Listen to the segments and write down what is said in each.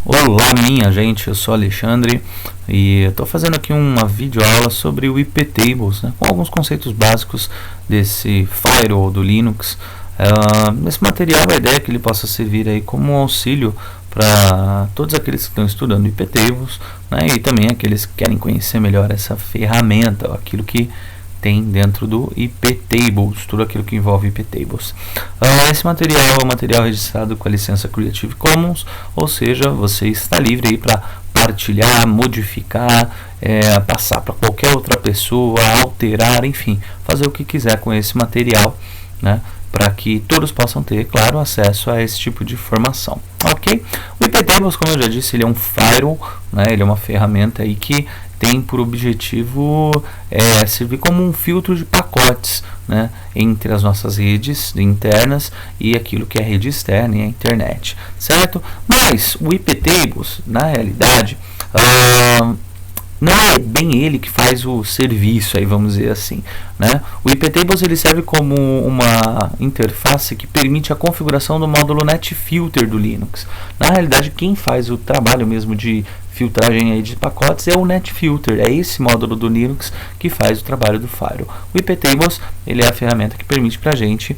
Olá minha gente, eu sou Alexandre e estou fazendo aqui uma videoaula sobre o IP Tables, né, com alguns conceitos básicos desse firewall do Linux. Nesse material a ideia é que ele possa servir aí como auxílio para todos aqueles que estão estudando IP Tables, né, e também aqueles que querem conhecer melhor essa ferramenta, aquilo que tem dentro do IP Tables, tudo aquilo que envolve IP Tables. Esse material é um material registrado com a licença Creative Commons, ou seja, você está livre aí para partilhar, modificar, passar para qualquer outra pessoa, alterar, enfim, fazer o que quiser com esse material, né, para que todos possam ter, claro, acesso a esse tipo de informação. Ok? O IP Tables, como eu já disse, ele é um firewall, né, ele é uma ferramenta aí que tem por objetivo servir como um filtro de pacotes, né, entre as nossas redes internas e aquilo que é a rede externa e a internet, certo? Mas o IP Tables, na realidade, não é bem ele que faz o serviço, aí vamos dizer assim, né? O IP Tables ele serve como uma interface que permite a configuração do módulo NetFilter do Linux. Na realidade, quem faz o trabalho mesmo de filtragem aí de pacotes é o NetFilter, é esse módulo do Linux que faz o trabalho do firewall. O IP Tables ele é a ferramenta que permite para a gente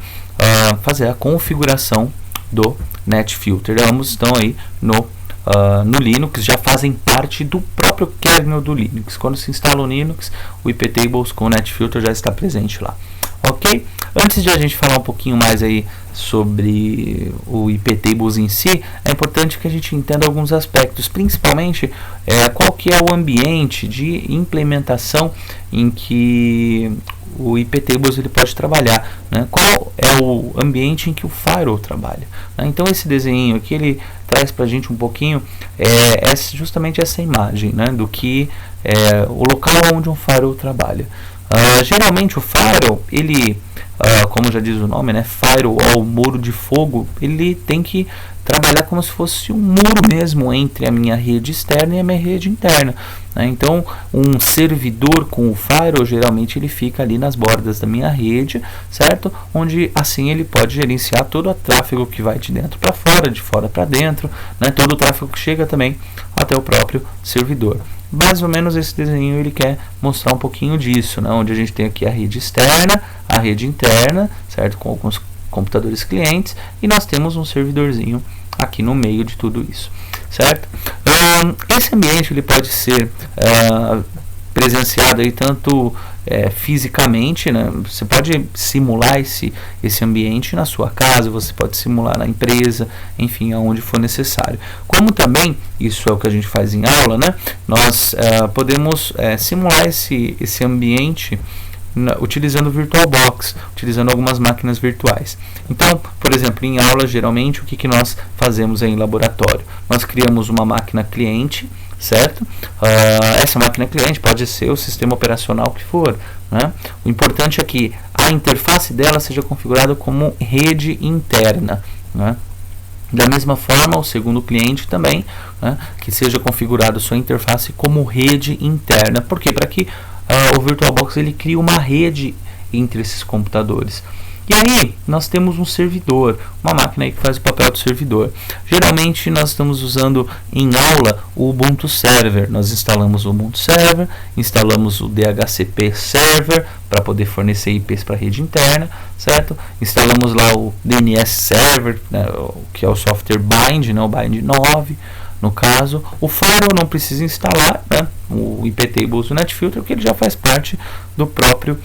fazer a configuração do NetFilter. Ambos estão aí no Linux, já fazem parte do próprio kernel do Linux. Quando se instala o Linux, o IP Tables com o NetFilter já está presente lá. Ok? Antes de a gente falar um pouquinho mais aí sobre o IP Tables em si, é importante que a gente entenda alguns aspectos, principalmente qual que é o ambiente de implementação em que o IP Tables ele pode trabalhar, né? Qual é o ambiente em que o firewall trabalha, né? Então esse desenho aqui ele traz para a gente um pouquinho justamente essa imagem, né, do que o local onde um firewall trabalha. Geralmente o firewall, ele, como já diz o nome, né, firewall, muro de fogo, ele tem que trabalhar como se fosse um muro mesmo entre a minha rede externa e a minha rede interna, né? Então um servidor com o firewall geralmente ele fica ali nas bordas da minha rede, certo? Onde assim ele pode gerenciar todo o tráfego que vai de dentro para fora, de fora para dentro, né? Todo o tráfego que chega também até o próprio servidor. Mais ou menos esse desenho ele quer mostrar um pouquinho disso, né? Onde a gente tem aqui a rede externa, a rede interna, certo? Com alguns computadores clientes, e nós temos um servidorzinho aqui no meio de tudo isso, certo? Esse ambiente ele pode ser presenciado aí tanto fisicamente, né? Você pode simular esse ambiente na sua casa, você pode simular na empresa, enfim, aonde for necessário. Como também, isso é o que a gente faz em aula, né? Nós podemos simular esse ambiente utilizando o VirtualBox, utilizando algumas máquinas virtuais. Então, por exemplo, em aula, geralmente, o que nós fazemos em laboratório? Nós criamos uma máquina cliente, certo? Essa máquina cliente pode ser o sistema operacional que for, né? O importante é que a interface dela seja configurada como rede interna, né? Da mesma forma, o segundo cliente também, né, que seja configurado sua interface como rede interna. Por quê? Para que o VirtualBox ele cria uma rede entre esses computadores. E aí nós temos um servidor, uma máquina aí que faz o papel do servidor. Geralmente nós estamos usando em aula o Ubuntu Server. Nós instalamos o Ubuntu Server, instalamos o DHCP Server para poder fornecer IPs para a rede interna, certo? Instalamos lá o DNS Server, né, que é o software Bind, né, o Bind 9. No caso, o firewall não precisa instalar, né, o IP Tables do NetFilter, porque ele já faz parte do próprio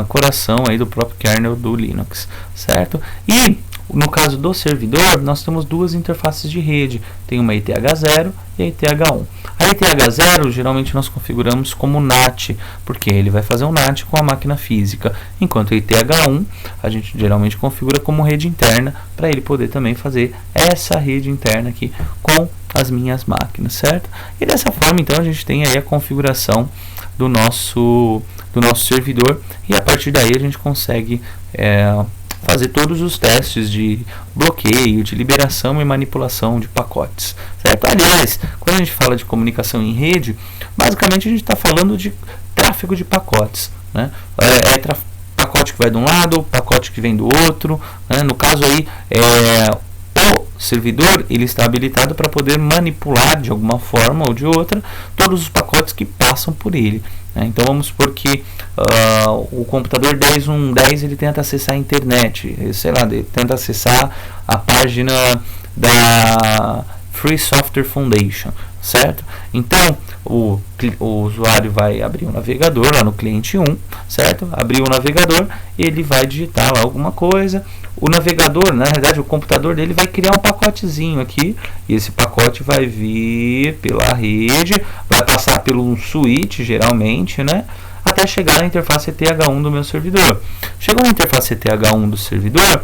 coração aí do próprio kernel do Linux, certo? E no caso do servidor, nós temos duas interfaces de rede, tem uma ETH0 e a ETH1. A ETH0 geralmente nós configuramos como NAT, porque ele vai fazer um NAT com a máquina física, enquanto a ETH1 a gente geralmente configura como rede interna, para ele poder também fazer essa rede interna aqui com as minhas máquinas, certo? E dessa forma então a gente tem aí a configuração do nosso servidor, e a partir daí a gente consegue fazer todos os testes de bloqueio, de liberação e manipulação de pacotes, certo? Aliás, quando a gente fala de comunicação em rede, basicamente a gente está falando de tráfego de pacotes, né? pacote que vai de um lado, pacote que vem do outro, né? No caso aí, o servidor ele está habilitado para poder manipular de alguma forma ou de outra todos os pacotes que passam por ele. Então vamos supor que o computador 10.1.10 ele tenta acessar a internet, sei lá, ele tenta acessar a página da Free Software Foundation, certo? Então o usuário vai abrir um navegador lá no cliente 1, certo? Abrir o navegador, ele vai digitar lá alguma coisa. O navegador, na verdade, o computador dele vai criar um pacotezinho aqui, e esse pacote vai vir pela rede, vai passar por um switch, geralmente, né? Até chegar na interface ETH1 do meu servidor. Chegou na interface ETH1 do servidor,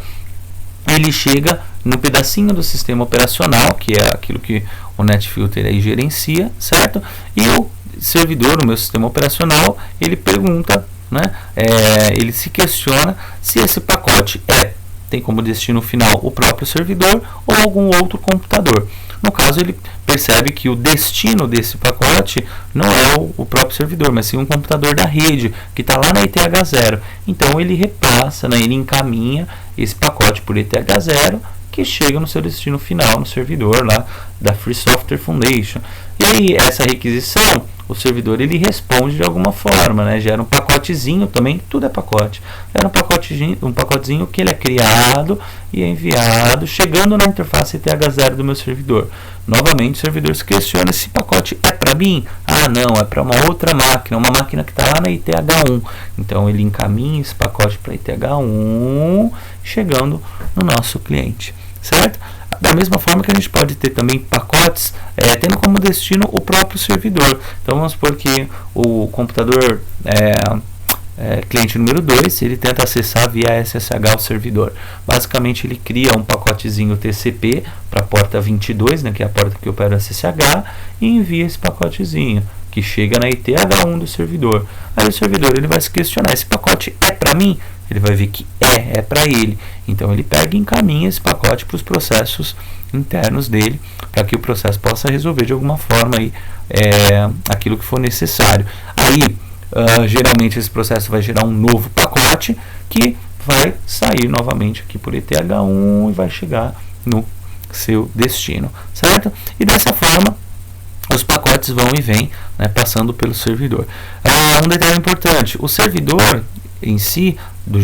ele chega no pedacinho do sistema operacional, que é aquilo que o NetFilter aí gerencia, certo? E o servidor, o meu sistema operacional, ele pergunta, né? Ele se questiona se esse pacote tem como destino final o próprio servidor ou algum outro computador. No caso, ele percebe que o destino desse pacote não é o próprio servidor, mas sim um computador da rede, que está lá na ETH0. Então, ele repassa, né, ele encaminha esse pacote por ETH0, que chega no seu destino final, no servidor lá da Free Software Foundation. E aí, essa requisição, o servidor ele responde de alguma forma, né? Gera um pacotezinho também, tudo é pacote. Gera um pacotezinho que ele é criado e é enviado, chegando na interface ETH0 do meu servidor. Novamente, o servidor se questiona: esse pacote é para mim? Ah, não, é para uma outra máquina, uma máquina que está lá na ETH1. Então, ele encaminha esse pacote para ETH1, chegando no nosso cliente, certo? Da mesma forma que a gente pode ter também pacotes tendo como destino o próprio servidor. Então vamos supor que o computador cliente número 2, ele tenta acessar via SSH o servidor. Basicamente ele cria um pacotezinho TCP para a porta 22, né, que é a porta que opera o SSH, e envia esse pacotezinho, que chega na ETH1 do servidor. Aí o servidor ele vai se questionar: esse pacote é para mim? Ele vai ver que é para ele. Então ele pega e encaminha esse pacote para os processos internos dele, para que o processo possa resolver de alguma forma aí, aquilo que for necessário. Aí, geralmente esse processo vai gerar um novo pacote que vai sair novamente aqui por ETH1 e vai chegar no seu destino, certo? E dessa forma os pacotes vão e vêm, né, passando pelo servidor. Um detalhe importante: o servidor em si,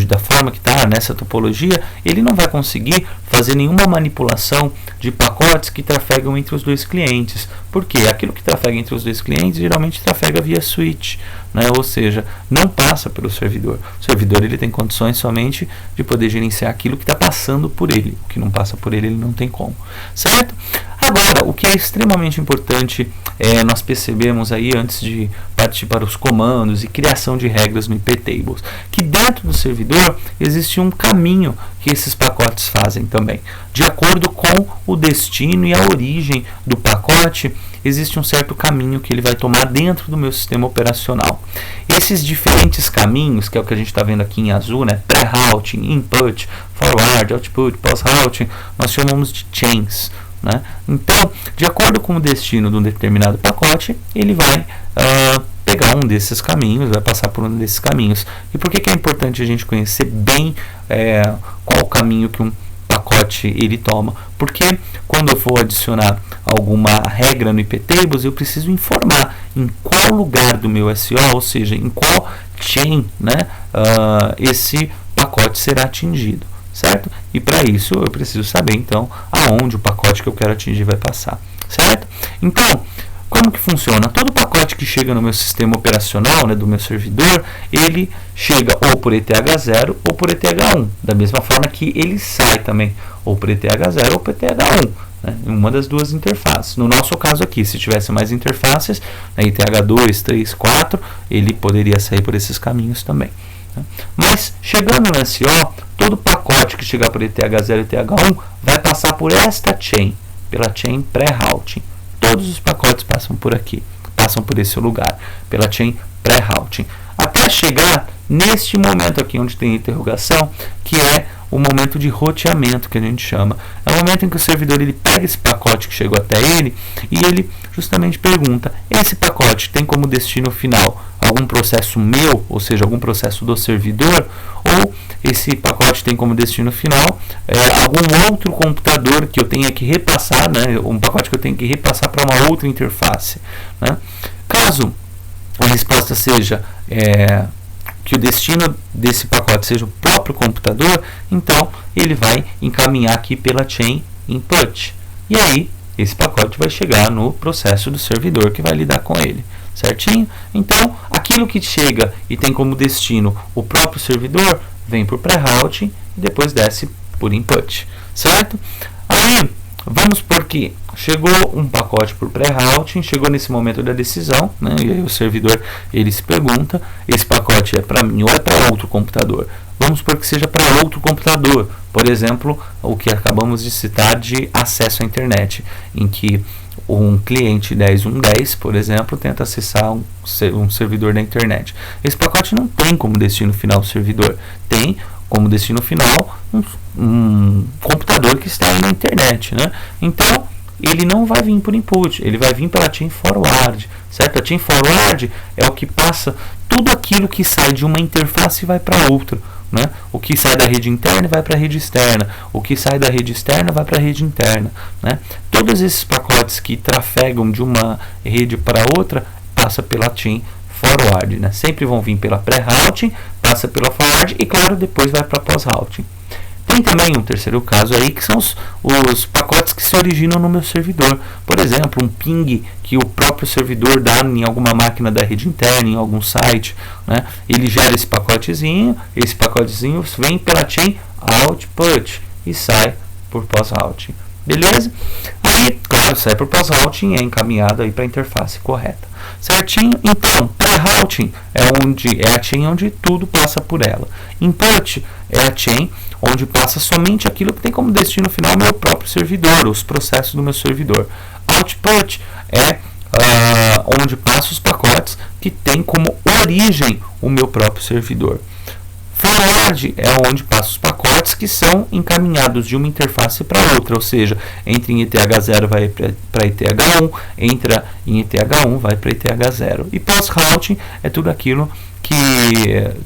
da forma que está nessa topologia, ele não vai conseguir fazer nenhuma manipulação de pacotes que trafegam entre os dois clientes. Por quê? Aquilo que trafega entre os dois clientes geralmente trafega via switch, né? Ou seja, não passa pelo servidor. O servidor ele tem condições somente de poder gerenciar aquilo que está passando por ele. O que não passa por ele, ele não tem como, certo? Agora, o que é extremamente importante nós percebemos aí antes de partir para os comandos e criação de regras no iptables, que dentro do servidor existe um caminho que esses pacotes fazem também. De acordo com o destino e a origem do pacote, existe um certo caminho que ele vai tomar dentro do meu sistema operacional. Esses diferentes caminhos, que é o que a gente está vendo aqui em azul, né? Pré-routing, input, forward, output, post-routing, nós chamamos de chains, né? Então, de acordo com o destino de um determinado pacote, ele vai pegar um desses caminhos, vai passar por um desses caminhos. E por que é importante a gente conhecer bem qual o caminho que um pacote ele toma? Porque quando eu for adicionar alguma regra no iptables, eu preciso informar em qual lugar do meu SO, ou seja, em qual chain, né, esse pacote será atingido, certo? E para isso eu preciso saber então aonde o pacote que eu quero atingir vai passar, certo? Então, como que funciona? Todo pacote que chega no meu sistema operacional, né, do meu servidor, ele chega ou por ETH0 ou por ETH1, da mesma forma que ele sai também ou por ETH0 ou por ETH1, né, em uma das duas interfaces. No nosso caso aqui, se tivesse mais interfaces, né, ETH2, 3, 4, ele poderia sair por esses caminhos também. Mas chegando no SO, todo pacote que chegar por ETH0 e ETH1 vai passar por esta chain, pela chain pré-routing. Todos os pacotes passam por aqui, passam por esse lugar, pela chain pré-routing, até chegar neste momento aqui onde tem interrogação, que é o momento de roteamento, que a gente chama. É o momento em que o servidor ele pega esse pacote que chegou até ele e ele justamente pergunta: esse pacote tem como destino final algum processo meu, ou seja, algum processo do servidor, ou esse pacote tem como destino final algum outro computador que eu tenha que repassar, né, um pacote que eu tenho que repassar para uma outra interface, né? Caso a resposta seja que o destino desse pacote seja o próprio computador, então ele vai encaminhar aqui pela chain input. E aí, esse pacote vai chegar no processo do servidor que vai lidar com ele, certinho? Então, aquilo que chega e tem como destino o próprio servidor, vem por pré-routing e depois desce por input, certo? Aí, vamos por que chegou um pacote por pré-routing, chegou nesse momento da decisão, né? E aí o servidor ele se pergunta, esse pacote é para mim ou é para outro computador? Vamos supor que seja para outro computador, por exemplo, o que acabamos de citar de acesso à internet, em que um cliente 10.1.10, por exemplo, tenta acessar um servidor da internet. Esse pacote não tem como destino final o servidor, tem como destino final um computador que está na internet, né? Então, ele não vai vir por input, ele vai vir pela chain forward, certo? A chain forward é o que passa tudo aquilo que sai de uma interface e vai para outra, né? O que sai da rede interna vai para a rede externa, o que sai da rede externa vai para a rede interna, né? Todos esses pacotes que trafegam de uma rede para outra passa pela chain forward, né? Sempre vão vir pela pré-routing, passa pela forward e, claro, depois vai para pós-routing. Tem também um terceiro caso aí, que são os pacotes que se originam no meu servidor. Por exemplo, um ping que o próprio servidor dá em alguma máquina da rede interna, em algum site, né? Ele gera esse pacotezinho vem pela chain output e sai por pós-routing. Beleza? Aí, claro, sai por pós-routing e é encaminhado aí para a interface correta. Certinho? Então, pré-routing é a chain onde tudo passa por ela. Input é a chain onde passa somente aquilo que tem como destino final meu próprio servidor, os processos do meu servidor. Output é onde passa os pacotes que tem como origem o meu próprio servidor. Forward é onde passa os pacotes que são encaminhados de uma interface para outra, ou seja, entra em ETH0 vai para ETH1, entra em ETH1 vai para ETH0. E pós-routing é tudo aquilo que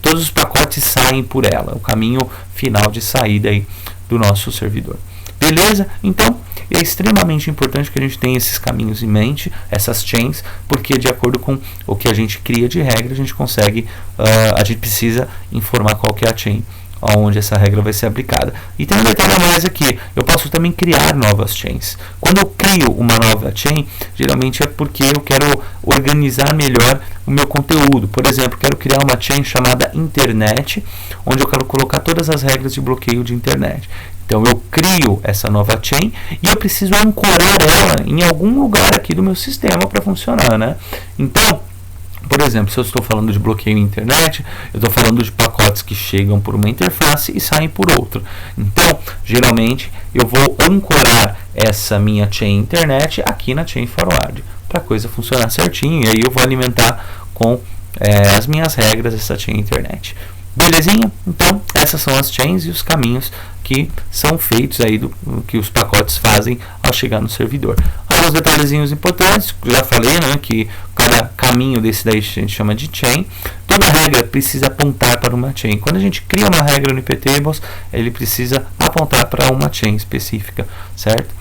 todos os pacotes saem por ela, o caminho final de saída aí do nosso servidor. Beleza? Então, é extremamente importante que a gente tenha esses caminhos em mente, essas chains, porque de acordo com o que a gente cria de regra, a gente consegue, a gente precisa informar qual que é a chain onde essa regra vai ser aplicada. E tem um detalhe a mais aqui, eu posso também criar novas chains. Quando eu crio uma nova chain, geralmente é porque eu quero organizar melhor o meu conteúdo. Por exemplo, quero criar uma chain chamada internet, onde eu quero colocar todas as regras de bloqueio de internet. Então eu crio essa nova chain e eu preciso ancorar ela em algum lugar aqui do meu sistema para funcionar, né? Então, por exemplo, se eu estou falando de bloqueio na internet, eu estou falando de pacotes que chegam por uma interface e saem por outra. Então, geralmente, eu vou ancorar essa minha chain internet aqui na chain forward, para a coisa funcionar certinho, e aí eu vou alimentar com as minhas regras essa chain internet. Belezinha? Então, essas são as chains e os caminhos que são feitos aí que os pacotes fazem ao chegar no servidor. Alguns detalhezinhos importantes, já falei, né, que cada caminho desse daí a gente chama de chain. Toda regra precisa apontar para uma chain. Quando a gente cria uma regra no iptables, ele precisa apontar para uma chain específica, certo?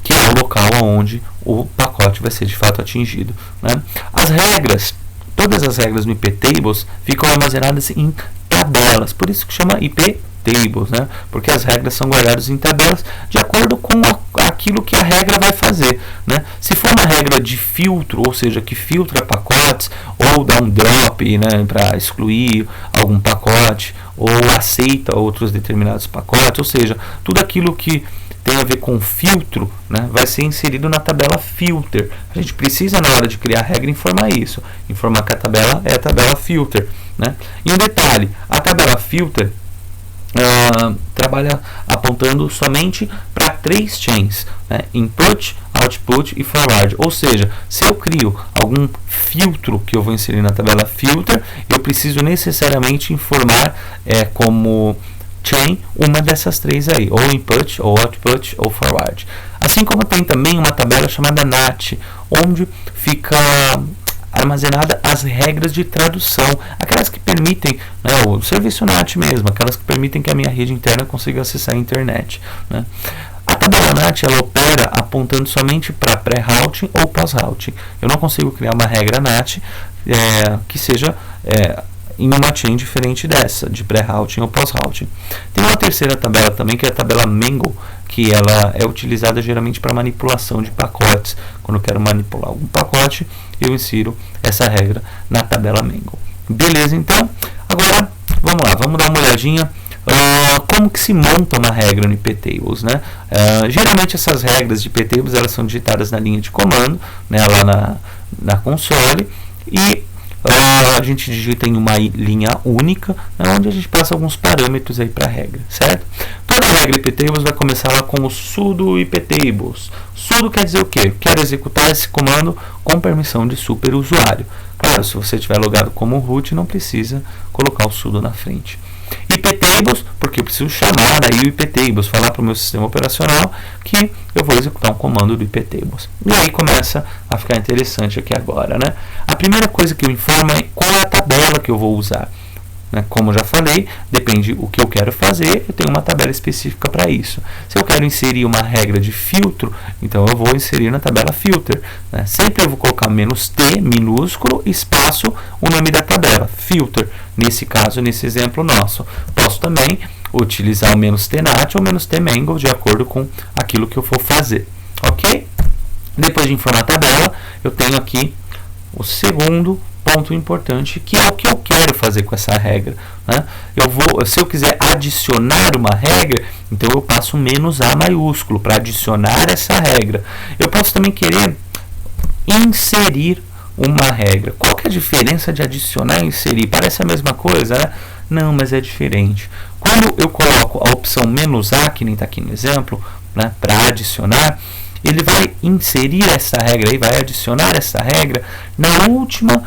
Que é o local onde o pacote vai ser de fato atingido, né? As regras, todas as regras no iptables ficam armazenadas em tabelas, por isso que chama iptables, né? Porque as regras são guardadas em tabelas de acordo com aquilo que a regra vai fazer, né? Se for uma regra de filtro, ou seja, que filtra pacotes, ou dá um drop, né, para excluir algum pacote, ou aceita outros determinados pacotes, ou seja, tudo aquilo que tem a ver com filtro, né, vai ser inserido na tabela filter. A gente precisa, na hora de criar a regra, informar isso. Informar que a tabela é a tabela filter, né? E um detalhe, a tabela filter trabalha apontando somente para 3 chains, né? Input, output e forward. Ou seja, se eu crio algum filtro que eu vou inserir na tabela filter, eu preciso necessariamente informar como chain uma dessas 3 aí, ou input, ou output, ou forward. Assim como tem também uma tabela chamada NAT, onde fica armazenada as regras de tradução, aquelas que permitem, né, o serviço NAT mesmo, aquelas que permitem que a minha rede interna consiga acessar a internet, né. A tabela NAT ela opera apontando somente para pré-routing ou pós-routing. Eu não consigo criar uma regra NAT que seja em uma chain diferente dessa, de pré-routing ou pós-routing. Tem uma terceira tabela também, que é a tabela Mangle, que ela é utilizada geralmente para manipulação de pacotes. Quando eu quero manipular algum pacote, eu insiro essa regra na tabela Mangle. Beleza, então? Agora, vamos lá, vamos dar uma olhadinha como que se monta uma regra no iptables, né? Geralmente essas regras de iptables elas são digitadas na linha de comando, né, lá na console, e a gente digita em uma linha única, né, onde a gente passa alguns parâmetros aí para a regra, certo? Toda regra iptables vai começar lá com o sudo iptables. Sudo quer dizer o quê? Quero executar esse comando com permissão de superusuário. Claro, se você estiver logado como root, não precisa colocar o sudo na frente. Iptables, porque eu preciso chamar aí o iptables, falar para o meu sistema operacional que eu vou executar um comando do iptables. E aí começa a ficar interessante aqui agora, né? A primeira coisa que eu informo é qual é a tabela que eu vou usar. Né? Como eu já falei, depende do que eu quero fazer, eu tenho uma tabela específica para isso. Se eu quero inserir uma regra de filtro, então eu vou inserir na tabela filter. Né? Sempre eu vou colocar "-t", minúsculo, espaço, o nome da tabela, filter. Nesse caso, nesse exemplo nosso. Posso também utilizar o "-tnat" ou "-tmangle", de acordo com aquilo que eu for fazer. Ok? Depois de informar a tabela, eu tenho aqui o segundo ponto importante, que é o que eu quero fazer com essa regra. Né? Se eu quiser adicionar uma regra, então eu passo "-a" maiúsculo para adicionar essa regra. Eu posso também querer inserir uma regra. Qual que é a diferença de adicionar e inserir? Parece a mesma coisa, né? Não, mas é diferente. Quando eu coloco a opção "-a", que nem está aqui no exemplo, né, para adicionar, ele vai inserir essa regra e vai adicionar essa regra na última,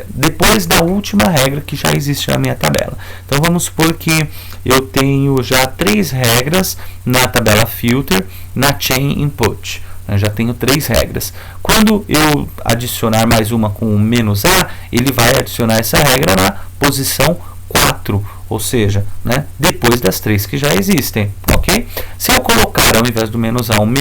depois da última regra que já existe na minha tabela. Então vamos supor que eu tenho já 3 regras na tabela filter na chain input. Eu já tenho 3 regras. Quando eu adicionar mais uma com o "-a", ele vai adicionar essa regra na posição 4, ou seja, né, depois das 3 que já existem, ok? Se eu colocar ao invés do "-a" um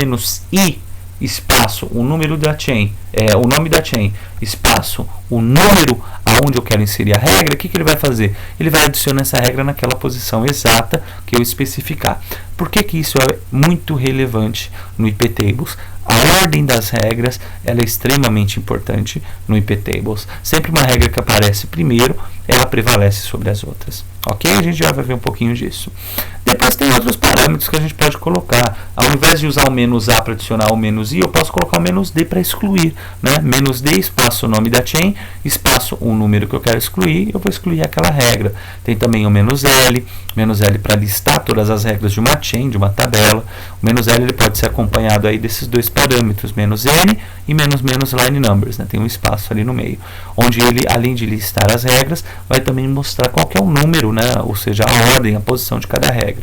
"-i", espaço, o número da chain, o nome da chain, espaço, o número aonde eu quero inserir a regra, o que ele vai fazer? Ele vai adicionar essa regra naquela posição exata que eu especificar. Por que isso é muito relevante no iptables? A ordem das regras ela é extremamente importante no iptables. Sempre uma regra que aparece primeiro, ela prevalece sobre as outras. Ok? A gente já vai ver um pouquinho disso. Depois tem outros parâmetros que a gente pode colocar. Ao invés de usar o "-a" para adicionar o "-i", eu posso colocar o "-d" para excluir. Né? "-d", espaço, o nome da chain, espaço, o número que eu quero excluir, eu vou excluir aquela regra. Tem também o "-l", "-l" para listar todas as regras de uma chain, de uma tabela. O "-l" ele pode ser acompanhado aí desses dois parâmetros, "-n" e "-line numbers", né? Tem um espaço ali no meio, onde ele, além de listar as regras, vai também mostrar qual que é o número, né? Ou seja, a ordem, a posição de cada regra.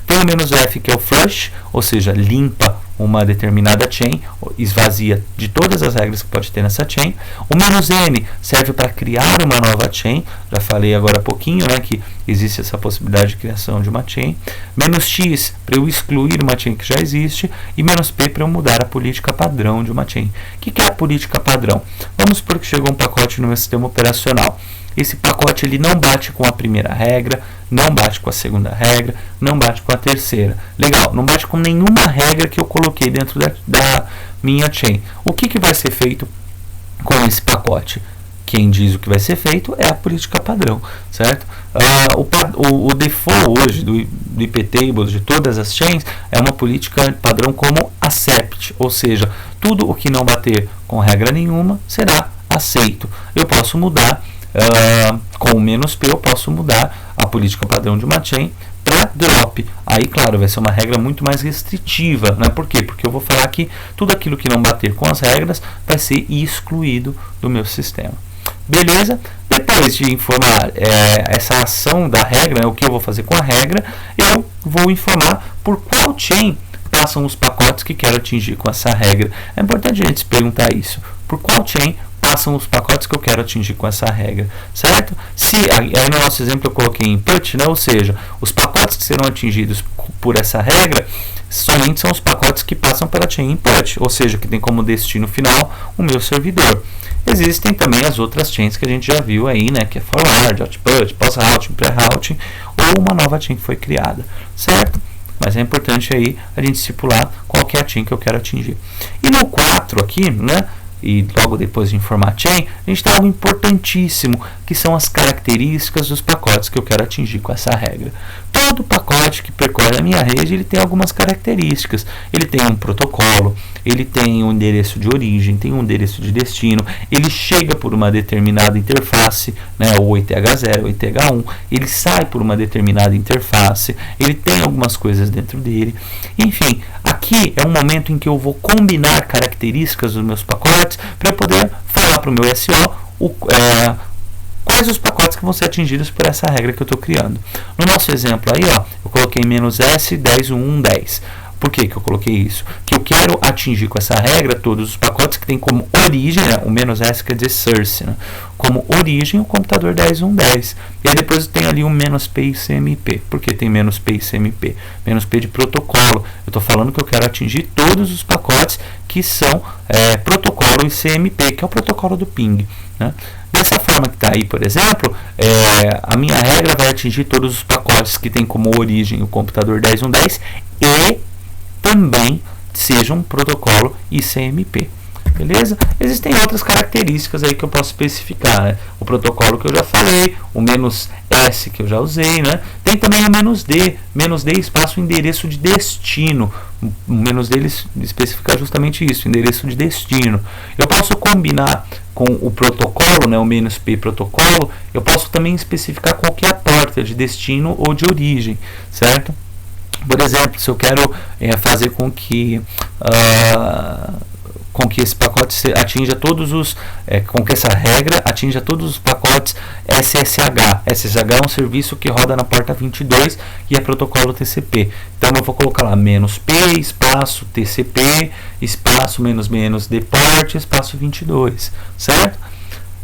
Tem o "-f", que é o flush, ou seja, limpa uma determinada chain, esvazia de todas as regras que pode ter nessa chain. O "-n" serve para criar uma nova chain, já falei agora há pouquinho, né, que existe essa possibilidade de criação de uma chain. "-x" para eu excluir uma chain que já existe, e "-p" para eu mudar a política padrão de uma chain. O que é a política padrão? Vamos supor que chegou um pacote no meu sistema operacional. Esse pacote ele não bate com a primeira regra, não bate com a segunda regra, não bate com a terceira. Legal, não bate com nenhuma regra que eu coloquei dentro da minha chain. O que vai ser feito com esse pacote? Quem diz o que vai ser feito é a política padrão, certo? O default hoje do iptables de todas as chains é uma política padrão como accept, ou seja, tudo o que não bater com regra nenhuma será aceito. Eu posso mudar com o "-p", eu posso mudar a política padrão de uma chain para drop. Aí, claro, vai ser uma regra muito mais restritiva, né? Por quê? Porque eu vou falar que tudo aquilo que não bater com as regras vai ser excluído do meu sistema. Beleza? Depois de informar essa ação da regra, né, o que eu vou fazer com a regra, eu vou informar por qual chain passam os pacotes que quero atingir com essa regra. É importante a gente se perguntar isso. Por qual chain passam os pacotes que eu quero atingir com essa regra, certo? Se aí no nosso exemplo eu coloquei input, né? Ou seja, os pacotes que serão atingidos por essa regra somente são os pacotes que passam pela chain input, ou seja, que tem como destino final o meu servidor. Existem também as outras chains que a gente já viu aí, né, que é forward, output, post-routing, pre-routing, ou uma nova chain que foi criada, certo? Mas é importante aí a gente estipular qual que é a chain que eu quero atingir. E no 4 aqui, né, e logo depois de informar chain, a gente tem algo importantíssimo, que são as características dos pacotes que eu quero atingir com essa regra. Todo pacote que percorre a minha rede, ele tem algumas características. Ele tem um protocolo, ele tem um endereço de origem, tem um endereço de destino, ele chega por uma determinada interface, né, ou ETH0, ou ETH1, ele sai por uma determinada interface, ele tem algumas coisas dentro dele. Enfim, aqui é um momento em que eu vou combinar características dos meus pacotes para poder falar para o meu SO quais os pacotes que vão ser atingidos por essa regra que eu estou criando. No nosso exemplo aí, ó, eu coloquei "-s 10.1.10". Por que eu coloquei isso? Que eu quero atingir com essa regra todos os pacotes que tem como origem, né, o "-s" quer dizer source, né, como origem o computador 10.1.10. E aí depois tem ali um "-p" e CMP. Por que tem "-p" e CMP? "-p" de protocolo. Eu estou falando que eu quero atingir todos os pacotes que são protocolo e CMP, que é o protocolo do ping, né? Dessa forma que está aí, por exemplo, a minha regra vai atingir todos os pacotes que tem como origem o computador 10.1.10 e também seja um protocolo ICMP. Beleza? Existem outras características aí que eu posso especificar, né? O protocolo que eu já falei, o "-s" que eu já usei, né? Tem também o "-d", espaço endereço de destino. O "-d" ele especifica justamente isso, endereço de destino. Eu posso combinar com o protocolo, né, o "-p" protocolo, eu posso também especificar qualquer porta de destino ou de origem, certo? Por exemplo, se eu quero fazer com que esse pacote atinja todos os, com que essa regra atinja todos os pacotes SSH. SSH é um serviço que roda na porta 22 e é protocolo TCP. Então eu vou colocar lá "-p", espaço TCP, espaço "-dport", espaço 22, certo?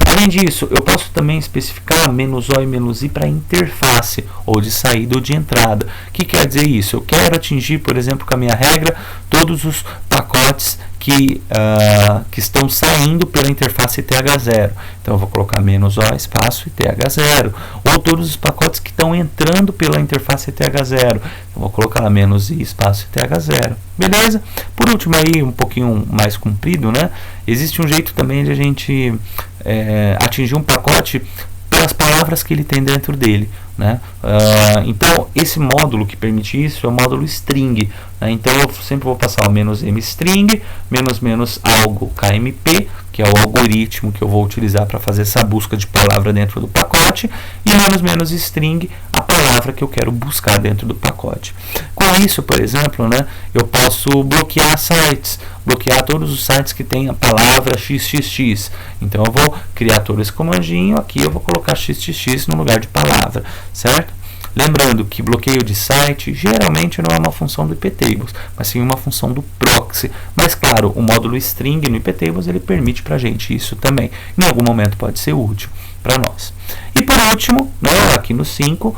Além disso, eu posso também especificar "-o" e "-i" para interface, ou de saída ou de entrada. O que quer dizer isso? Eu quero atingir, por exemplo, com a minha regra, todos os pacotes que estão saindo pela interface ETH0. Então eu vou colocar "-o", espaço ETH0. Ou todos os pacotes que estão entrando pela interface ETH0. Eu vou colocar lá "-i", espaço ETH0. Beleza? Por último aí, um pouquinho mais comprido, né? Existe um jeito também de a gente atingir um pacote pelas palavras que ele tem dentro dele, né? Então esse módulo que permite isso é o módulo string, né? Então eu sempre vou passar o "-m string", "-algo KMP", que é o algoritmo que eu vou utilizar para fazer essa busca de palavra dentro do pacote, e "-string", a palavra que eu quero buscar dentro do pacote. Com isso, por exemplo, né, eu posso bloquear sites, bloquear todos os sites que tem a palavra XXX. Então eu vou criar todo esse comandinho aqui, eu vou colocar XXX no lugar de palavra, certo? Lembrando que bloqueio de site geralmente não é uma função do iptables, mas sim uma função do proxy. Mas claro, o módulo string no iptables ele permite para a gente isso também. Em algum momento pode ser útil para nós. E por último, né, aqui no 5,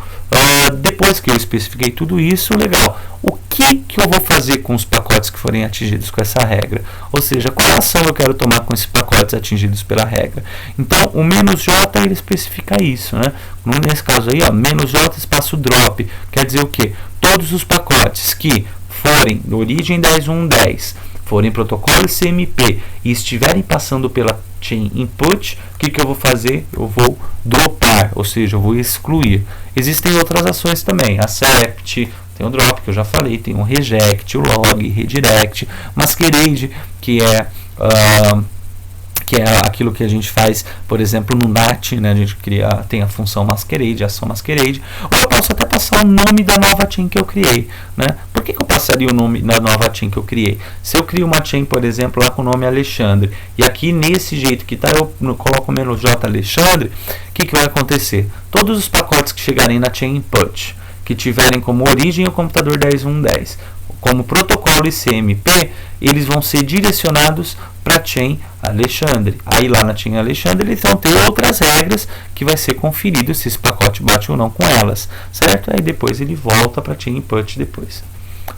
depois que eu especifiquei tudo isso, legal, o que eu vou fazer com os pacotes que forem atingidos com essa regra? Ou seja, qual ação eu quero tomar com esses pacotes atingidos pela regra? Então, o "-j" ele especifica isso, né? Nesse caso aí, ó, "-j" espaço drop, quer dizer o quê? Todos os pacotes que forem de origem 10.1.10, forem protocolo CMP e estiverem passando pela chain input, o que eu vou fazer? Eu vou dropar, ou seja, eu vou excluir. Existem outras ações também, accept, tem o drop que eu já falei, tem o reject, o log, redirect, masquerade, que é aquilo que a gente faz, por exemplo, no NAT, né? A gente tem a função masquerade, a ação masquerade, ou eu posso até passar o nome da nova chain que eu criei, né? Por que eu passaria o nome da nova chain que eu criei? Se eu crio uma chain, por exemplo, lá com o nome Alexandre, e aqui nesse jeito que está, eu coloco "-j Alexandre", o que vai acontecer? Todos os pacotes que chegarem na chain input, que tiverem como origem o computador 10.1.10, como protocolo ICMP, eles vão ser direcionados para a chain Alexandre. Aí lá na chain Alexandre eles vão ter outras regras que vai ser conferido se esse pacote bate ou não com elas, certo? Aí depois ele volta para a chain input depois.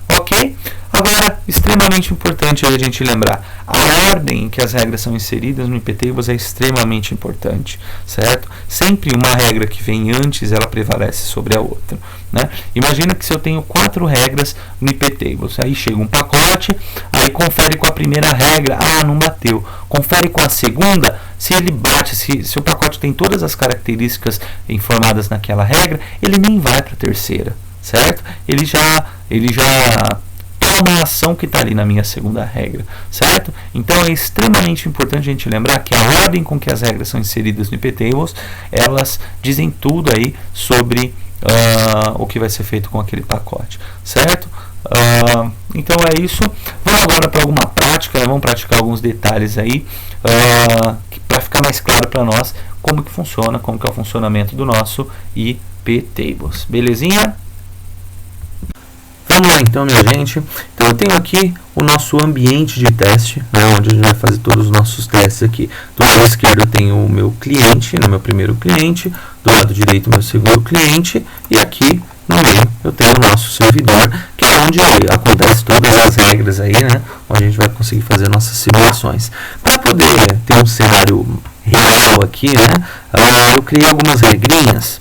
Ok? Agora, extremamente importante a gente lembrar, a ordem em que as regras são inseridas no iptables é extremamente importante, certo? Sempre uma regra que vem antes, ela prevalece sobre a outra, né? Imagina que se eu tenho 4 regras no iptables, aí chega um pacote, aí confere com a primeira regra, não bateu. Confere com a segunda, se ele bate, se o pacote tem todas as características informadas naquela regra, ele nem vai para a terceira, certo? Ele já toma a ação que está ali na minha segunda regra, certo? Então é extremamente importante a gente lembrar que a ordem com que as regras são inseridas no iptables, elas dizem tudo aí sobre o que vai ser feito com aquele pacote, certo? Então é isso. Vamos agora para alguma prática, né? Vamos praticar alguns detalhes aí para ficar mais claro para nós como que funciona, como que é o funcionamento do nosso iptables. Belezinha? Vamos lá então, minha gente. Então eu tenho aqui o nosso ambiente de teste, né, onde a gente vai fazer todos os nossos testes aqui. Do lado esquerdo eu tenho o meu cliente, meu primeiro cliente. Do lado direito o meu segundo cliente. E aqui no meio eu tenho o nosso servidor, que é onde acontece todas as regras aí, né, onde a gente vai conseguir fazer nossas simulações. Para poder ter um cenário real aqui, né, eu criei algumas regrinhas,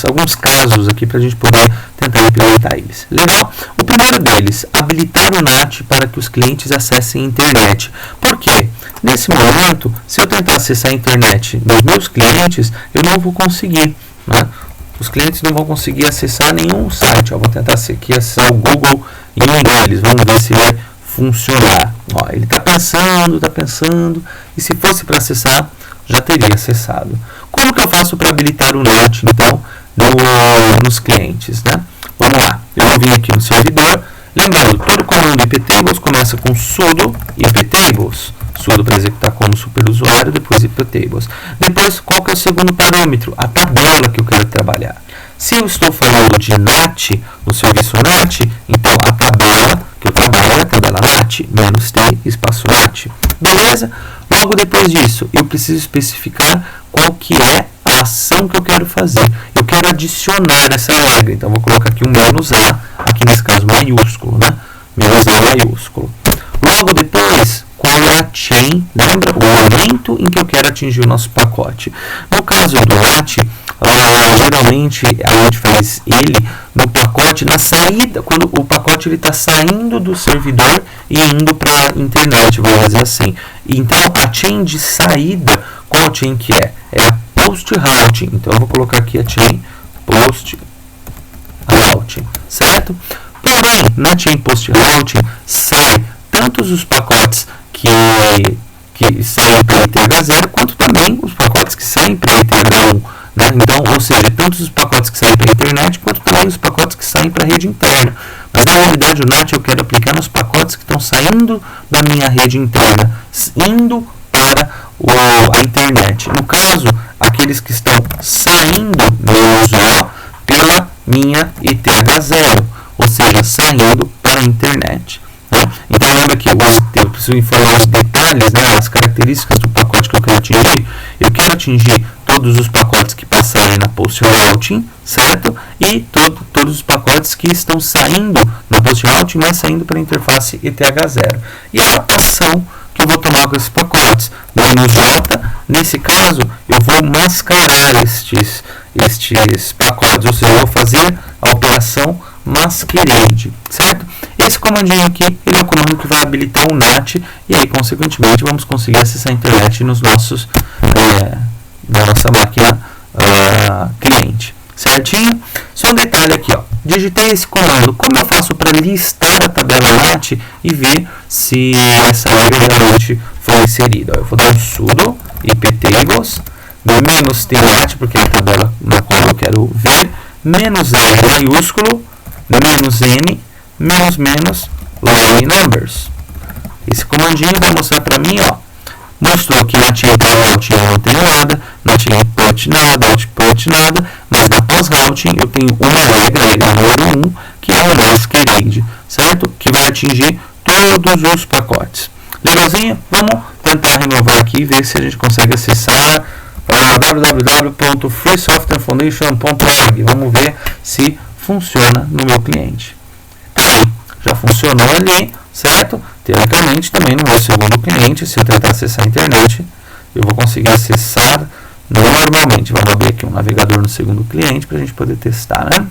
alguns casos aqui para a gente poder tentar implementar eles. Legal? O primeiro deles, habilitar o NAT para que os clientes acessem a internet. Por quê? Nesse momento, se eu tentar acessar a internet dos meus clientes, eu não vou conseguir, né? Os clientes não vão conseguir acessar nenhum site. Eu vou tentar aqui acessar o Google em um deles. Vamos ver se vai funcionar. Ele está pensando, e se fosse para acessar, já teria acessado. Como que eu faço para habilitar o NAT, então, nos clientes, né? Vamos lá. Eu vou vir aqui no servidor. Lembrando, todo comando iptables começa com sudo iptables. Sudo para executar como superusuário, depois iptables. Depois, qual que é o segundo parâmetro? A tabela que eu quero trabalhar. Se eu estou falando de NAT, no serviço NAT, então a tabela que eu trabalho é a tabela NAT, -t, espaço NAT. Beleza? Logo depois disso, eu preciso especificar qual que é a ação que eu quero fazer. Eu quero adicionar essa regra. Então, vou colocar aqui um "-a", aqui nesse caso maiúsculo, né? "-a" maiúsculo. Logo depois, qual é a chain? Lembra? O momento em que eu quero atingir o nosso pacote. No caso do NAT, geralmente a gente faz ele no pacote, na saída, quando o pacote está saindo do servidor e indo para a internet, vamos dizer assim. Então, a chain de saída, qual chain que é? É a post routing. Então, eu vou colocar aqui a chain post routing, certo? Porém, na chain post routing, sai tantos os pacotes que saem para ITH0, quanto também os pacotes que saem para ITH1. Né? Então, ou seja, tanto os pacotes que saem para a internet, quanto também os pacotes que saem para a rede interna. Mas, na realidade, o NAT eu quero aplicar nos pacotes que estão saindo da minha rede interna, indo para a internet. No caso, aqueles que estão saindo no usuário pela minha ITH0, ou seja, saindo para a internet. Então, lembra que eu preciso informar os detalhes, né, as características do pacote que eu quero atingir. Eu quero atingir todos os pacotes que passarem na post routing, certo? E todos os pacotes que estão saindo na post routing, mas saindo pela interface ETH0. E a ação que eu vou tomar com esses pacotes, "-j", nesse caso, eu vou mascarar estes pacotes, ou seja, eu vou fazer a operação masquerade, certo? Esse comandinho aqui, ele é o comando que vai habilitar o NAT, e aí, consequentemente, vamos conseguir acessar a internet nos nossos, na nossa máquina cliente, certinho? Só um detalhe aqui, digitei esse comando. Como eu faço para listar a tabela NAT e ver se essa regra realmente foi inserida? Eu vou dar um sudo iptables, -t NAT, porque é a tabela na qual eu quero ver, -r maiúsculo, -n, line numbers. Esse comandinho vai mostrar para mim, mostrou que na chain routing eu não tenho nada, na chain input nada, output nada, mas na pós routing eu tenho uma regra número 1, que é masquerade, certo? Que vai atingir todos os pacotes. Legalzinho? Vamos tentar renovar aqui e ver se a gente consegue acessar www.freesoftwarefoundation.org. Vamos ver se funciona no meu cliente. Já funcionou ali, certo? Teoricamente, também no meu segundo cliente, se eu tentar acessar a internet, eu vou conseguir acessar normalmente. Vamos abrir aqui um navegador no segundo cliente para a gente poder testar, né?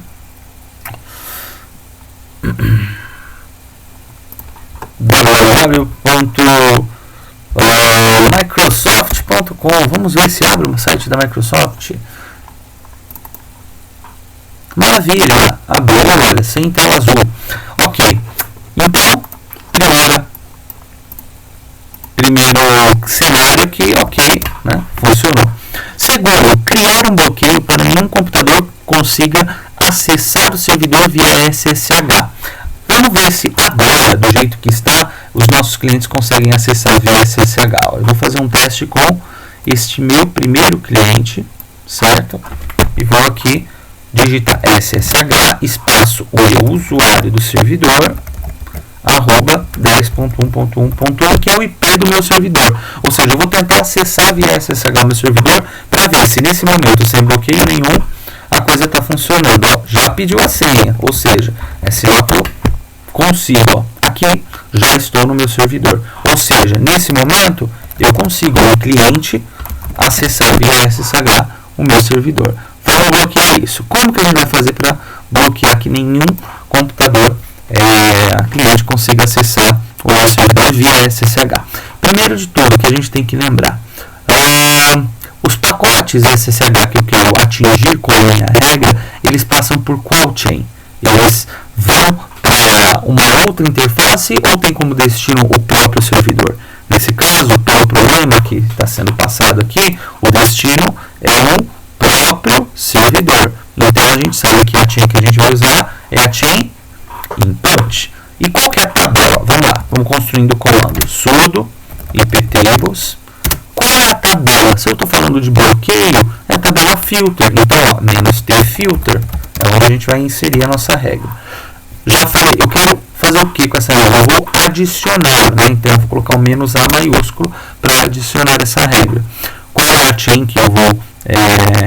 www.microsoft.com. Vamos ver se abre o site da Microsoft. Maravilha, abriu, olha, sem tela azul. Ok, então, primeiro cenário aqui, ok, né? Funcionou. Segundo, criar um bloqueio para nenhum computador consiga acessar o servidor via SSH. Vamos ver se agora, do jeito que está, os nossos clientes conseguem acessar via SSH. Eu vou fazer um teste com este meu primeiro cliente, certo? E vou aqui digitar SSH, espaço, o meu usuário do servidor, arroba 10.1.1.1, que é o IP do meu servidor. Ou seja, eu vou tentar acessar via SSH o meu servidor para ver se nesse momento, sem bloqueio nenhum, a coisa está funcionando. Ó, já pediu a senha, ou seja, é sinal que eu consigo. Ó, aqui já estou no meu servidor. Ou seja, nesse momento, eu consigo, o cliente, acessar via SSH o meu servidor. Vamos bloquear isso. Como que a gente vai fazer para bloquear que nenhum computador cliente consiga acessar o nosso servidor via SSH? Primeiro de tudo, que a gente tem que lembrar, os pacotes SSH que eu quero atingir com a minha regra, eles passam por qual chain? Eles vão para uma outra interface ou tem como destino o próprio servidor? Nesse caso, pelo problema que está sendo passado aqui, o destino é um próprio servidor. Então a gente sabe que a chain que a gente vai usar é a chain input. E qual que é a tabela? Vamos lá, vamos construindo o comando sudo iptables. Qual é a tabela? Se eu estou falando de bloqueio, é a tabela filter. Então, ó, -t filter é onde a gente vai inserir a nossa regra. Já falei, eu quero fazer o que com essa regra? Eu vou adicionar, né? Então eu vou colocar o -a maiúsculo para adicionar essa regra. Qual é a chain que eu vou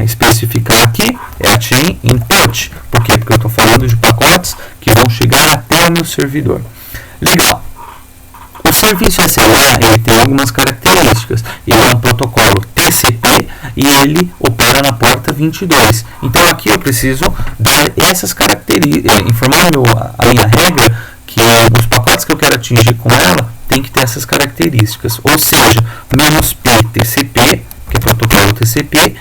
especificar aqui? É a chain input. Por quê? Porque eu estou falando de pacotes que vão chegar até o meu servidor. Legal. O serviço SLA, ele tem algumas características. Ele é um protocolo TCP e ele opera na porta 22. Então aqui eu preciso dar essas características, informar a minha regra que os pacotes que eu quero atingir com ela tem que ter essas características. Ou seja, -p TCP, que é protocolo TCP,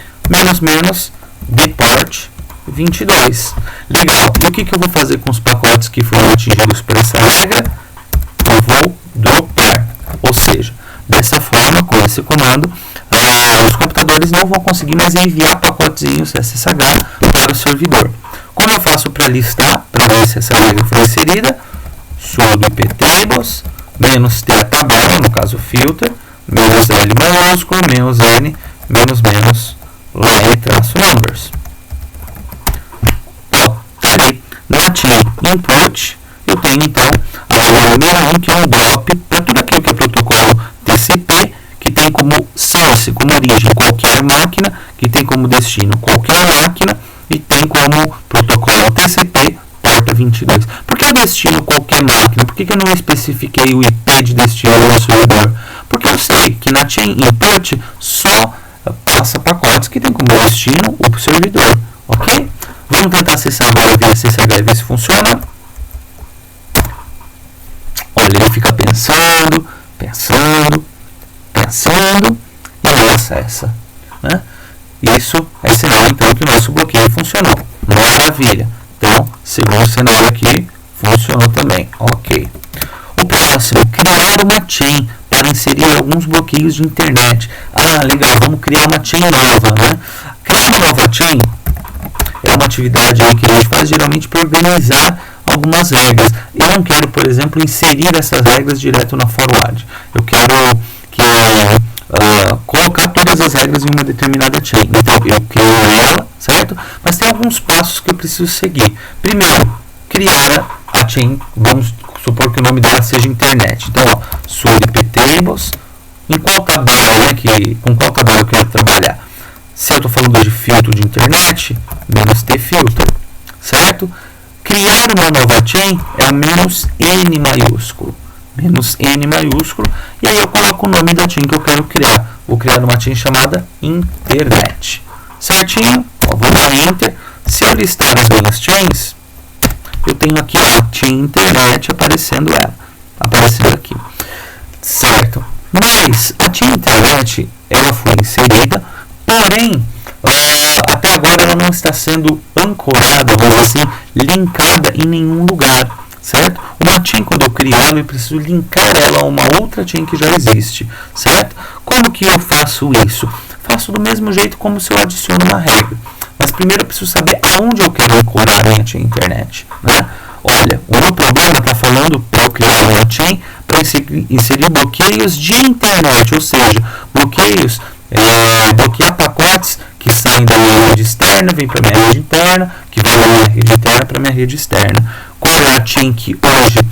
--deport 22. Legal. E o que eu vou fazer com os pacotes que foram atingidos por essa regra? Eu vou dropar. Ou seja, dessa forma, com esse comando, os computadores não vão conseguir mais enviar pacotezinhos SSH para o servidor. Como eu faço para listar, para ver se essa regra foi inserida? Sudo iptables, -t a tabela, no caso filter, -l maiúsculo, -n, line-numbers. Na chain input, eu tenho então a regra número 1, que é um drop para tudo aquilo que é protocolo TCP, que tem como source, como origem, qualquer máquina, que tem como destino qualquer máquina, e tem como protocolo TCP porta 22. Por que destino qualquer máquina? Por que eu não especifiquei o IP de destino do meu servidor? Porque eu sei que na chain input só passa pacotes que tem como destino o servidor, ok? Vamos tentar acessar agora via SSH e ver se funciona. Olha, ele fica pensando e não acessa, né? Isso é sinal então que o nosso bloqueio funcionou. Maravilha. Então, segundo cenário aqui, funcionou também. Ok. O próximo, criar uma chain para inserir alguns bloqueios de internet. Ah, legal, vamos criar uma chain nova, né? Criar uma nova chain é uma atividade aí que a gente faz geralmente para organizar algumas regras. Eu não quero, por exemplo, inserir essas regras direto na forward. Eu quero colocar todas as regras em uma determinada chain. Então, eu crio ela, certo? Mas tem alguns passos que eu preciso seguir. Primeiro, criar a chain, vamos supor que o nome dela seja internet. Então, ó, sur iptables, em qual tabela, né, com qual tabela eu quero trabalhar? Se eu estou falando de filtro de internet, menos T filter, certo? Criar uma nova chain é a menos N maiúsculo. Menos N maiúsculo. E aí eu coloco o nome da chain que eu quero criar. Vou criar uma chain chamada internet. Certinho? Ó, vou dar Enter. Se eu listar as minhas chains, eu tenho aqui a chain internet aparecendo aqui. Certo? Mas a chain internet, ela foi inserida, porém, até agora ela não está sendo ancorada, vamos dizer assim, linkada em nenhum lugar, certo? Uma chain, quando eu crio ela, eu preciso linkar ela a uma outra chain que já existe, certo? Como que eu faço isso? Faço do mesmo jeito como se eu adiciono uma regra. Mas primeiro eu preciso saber aonde eu quero ancorar a minha chain internet, né? Olha, o meu programa está falando para eu criar uma chain para inserir bloqueios de internet, ou seja, bloquear pacotes que saem da minha rede externa, vem para minha rede interna, que vai da minha rede interna para minha rede externa. Qual é a chain que hoje